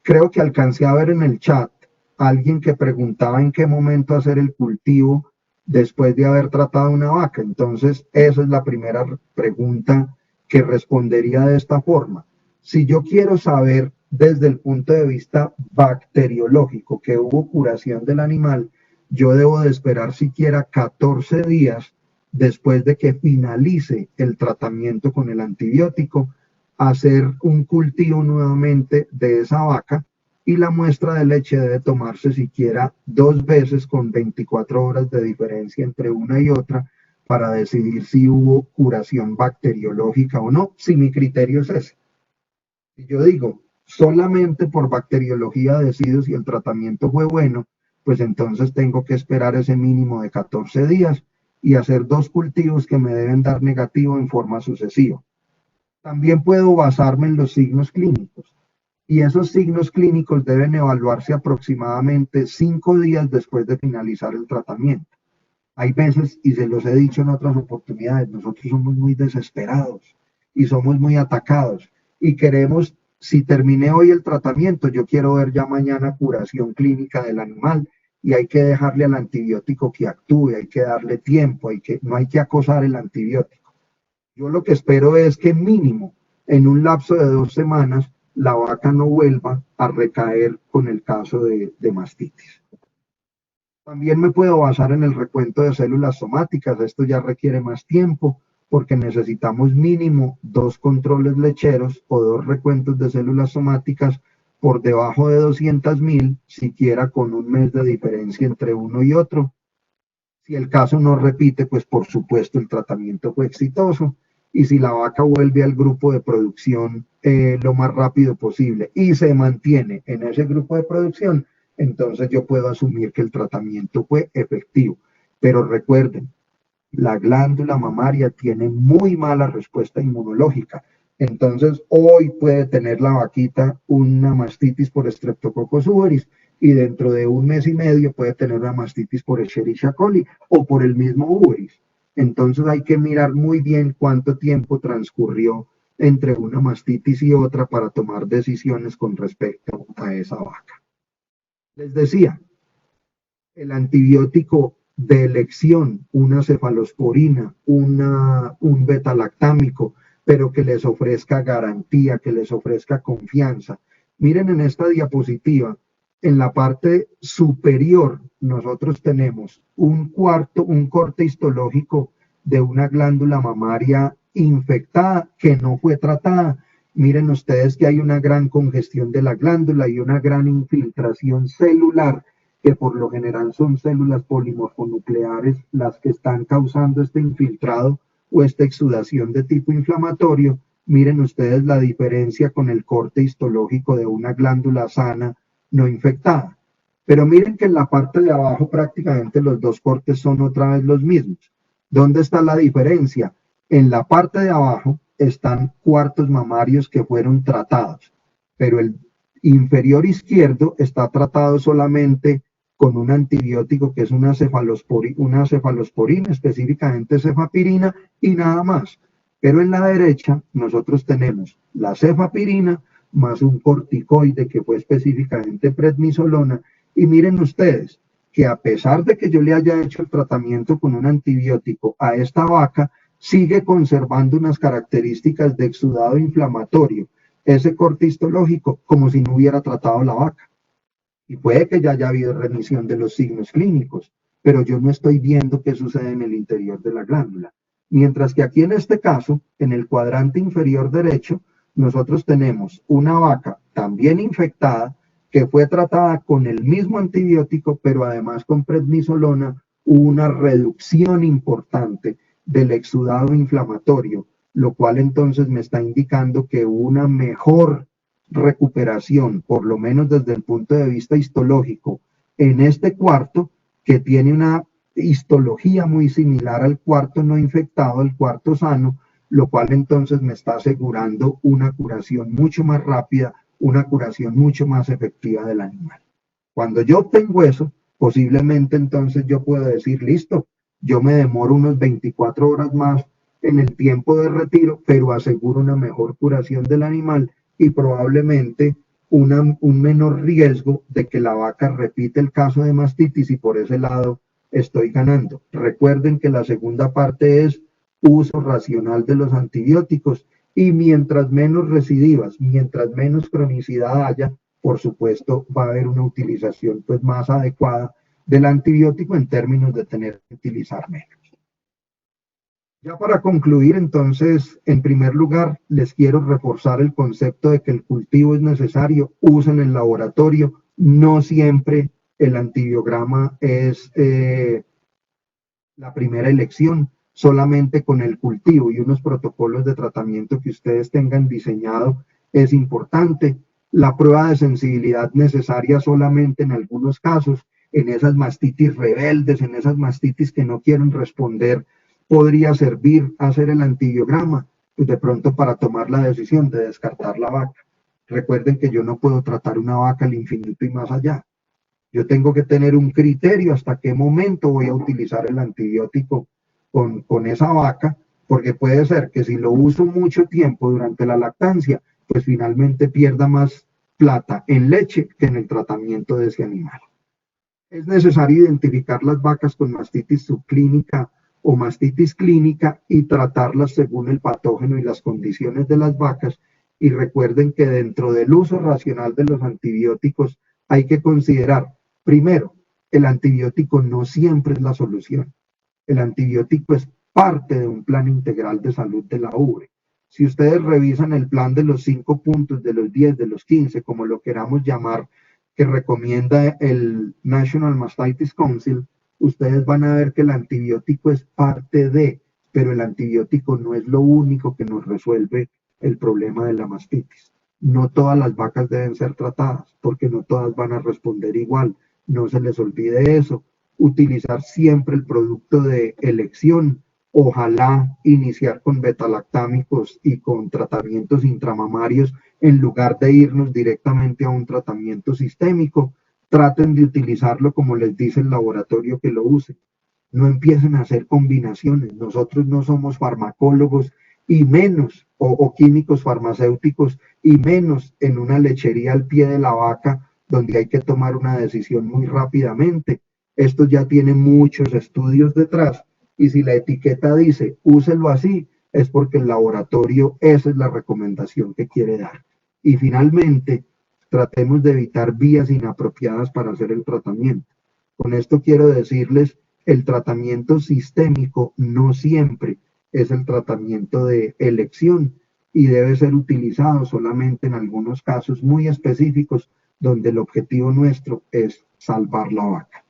Creo que alcancé a ver en el chat a alguien que preguntaba en qué momento hacer el cultivo después de haber tratado una vaca. Entonces, esa es la primera pregunta que respondería de esta forma. Si yo quiero saber desde el punto de vista bacteriológico que hubo curación del animal, yo debo de esperar siquiera 14 días después de que finalice el tratamiento con el antibiótico, hacer un cultivo nuevamente de esa vaca, y la muestra de leche debe tomarse siquiera 2 veces con 24 horas de diferencia entre una y otra para decidir si hubo curación bacteriológica o no, si mi criterio es ese. Si yo digo, solamente por bacteriología decido si el tratamiento fue bueno, pues entonces tengo que esperar ese mínimo de 14 días y hacer 2 cultivos que me deben dar negativo en forma sucesiva. También puedo basarme en los signos clínicos, y esos signos clínicos deben evaluarse aproximadamente 5 días después de finalizar el tratamiento. Hay veces, y se los he dicho en otras oportunidades, nosotros somos muy desesperados y somos muy atacados y queremos, si terminé hoy el tratamiento, yo quiero ver ya mañana curación clínica del animal, y hay que dejarle al antibiótico que actúe, hay que darle tiempo, no hay que acosar el antibiótico. Yo lo que espero es que mínimo en un lapso de 2 semanas la vaca no vuelva a recaer con el caso de mastitis. También me puedo basar en el recuento de células somáticas. Esto ya requiere más tiempo porque necesitamos mínimo 2 controles lecheros o 2 recuentos de células somáticas por debajo de 200.000, siquiera con un mes de diferencia entre uno y otro. Si el caso no repite, pues por supuesto el tratamiento fue exitoso. Y si la vaca vuelve al grupo de producción lo más rápido posible y se mantiene en ese grupo de producción, entonces yo puedo asumir que el tratamiento fue efectivo. Pero recuerden, la glándula mamaria tiene muy mala respuesta inmunológica Entonces, hoy puede tener la vaquita una mastitis por Streptococcus suberis y dentro de un mes y medio puede tener una mastitis por Escherichia coli o por el mismo uveris. Entonces, hay que mirar muy bien cuánto tiempo transcurrió entre una mastitis y otra para tomar decisiones con respecto a esa vaca. Les decía, el antibiótico de elección, una cefalosporina, un betalactámico, pero que les ofrezca garantía, que les ofrezca confianza. Miren en esta diapositiva, en la parte superior nosotros tenemos un corte histológico de una glándula mamaria infectada que no fue tratada. Miren ustedes que hay una gran congestión de la glándula y una gran infiltración celular, que por lo general son células polimorfonucleares las que están causando este infiltrado o esta exudación de tipo inflamatorio. Miren ustedes la diferencia con el corte histológico de una glándula sana no infectada. Pero miren que en la parte de abajo prácticamente los dos cortes son otra vez los mismos. ¿Dónde está la diferencia? En la parte de abajo están cuartos mamarios que fueron tratados, pero el inferior izquierdo está tratado solamente con un antibiótico que es una cefalosporina, específicamente cefapirina, y nada más. Pero en la derecha nosotros tenemos la cefapirina más un corticoide que fue específicamente prednisolona, y miren ustedes que a pesar de que yo le haya hecho el tratamiento con un antibiótico a esta vaca, sigue conservando unas características de exudado inflamatorio, ese corte histológico, como si no hubiera tratado la vaca. Y puede que ya haya habido remisión de los signos clínicos, pero yo no estoy viendo qué sucede en el interior de la glándula. Mientras que aquí en este caso, en el cuadrante inferior derecho, nosotros tenemos una vaca también infectada que fue tratada con el mismo antibiótico, pero además con prednisolona, hubo una reducción importante del exudado inflamatorio, lo cual entonces me está indicando que hubo una mejor recuperación, por lo menos desde el punto de vista histológico, en este cuarto que tiene una histología muy similar al cuarto no infectado, al cuarto sano, lo cual entonces me está asegurando una curación mucho más rápida, una curación mucho más efectiva del animal. Cuando yo obtengo eso, posiblemente entonces yo puedo decir, listo, yo me demoro unos 24 horas más en el tiempo de retiro, pero aseguro una mejor curación del animal y probablemente un menor riesgo de que la vaca repite el caso de mastitis, y por ese lado estoy ganando. Recuerden que la segunda parte es uso racional de los antibióticos, y mientras menos recidivas, mientras menos cronicidad haya, por supuesto va a haber una utilización pues más adecuada del antibiótico en términos de tener que utilizar menos. Ya para concluir, entonces, en primer lugar, les quiero reforzar el concepto de que el cultivo es necesario, usen el laboratorio, no siempre el antibiograma es la primera elección, solamente con el cultivo y unos protocolos de tratamiento que ustedes tengan diseñado es importante. La prueba de sensibilidad necesaria solamente en algunos casos, en esas mastitis rebeldes, en esas mastitis que no quieren responder, podría servir hacer el antibiograma, pues de pronto para tomar la decisión de descartar la vaca. Recuerden que yo no puedo tratar una vaca al infinito y más allá. Yo tengo que tener un criterio hasta qué momento voy a utilizar el antibiótico con esa vaca, porque puede ser que si lo uso mucho tiempo durante la lactancia, pues finalmente pierda más plata en leche que en el tratamiento de ese animal. Es necesario identificar las vacas con mastitis subclínica o mastitis clínica y tratarlas según el patógeno y las condiciones de las vacas. Y recuerden que dentro del uso racional de los antibióticos hay que considerar, primero, el antibiótico no siempre es la solución. El antibiótico es parte de un plan integral de salud de la ubre. Si ustedes revisan el plan de los 5 puntos, de los 10, de los 15, como lo queramos llamar, que recomienda el National Mastitis Council, ustedes van a ver que el antibiótico es parte de, pero el antibiótico no es lo único que nos resuelve el problema de la mastitis. No todas las vacas deben ser tratadas, porque no todas van a responder igual. No se les olvide eso. Utilizar siempre el producto de elección ojalá iniciar con betalactámicos y con tratamientos intramamarios en lugar de irnos directamente a un tratamiento sistémico. Traten de utilizarlo como les dice el laboratorio que lo use. No empiecen a hacer combinaciones. Nosotros no somos farmacólogos y menos, o químicos farmacéuticos, y menos en una lechería al pie de la vaca donde hay que tomar una decisión muy rápidamente. Esto ya tiene muchos estudios detrás y si la etiqueta dice úselo así, es porque el laboratorio esa es la recomendación que quiere dar. Y finalmente, tratemos de evitar vías inapropiadas para hacer el tratamiento. Con esto quiero decirles, el tratamiento sistémico no siempre es el tratamiento de elección y debe ser utilizado solamente en algunos casos muy específicos donde el objetivo nuestro es salvar la vaca.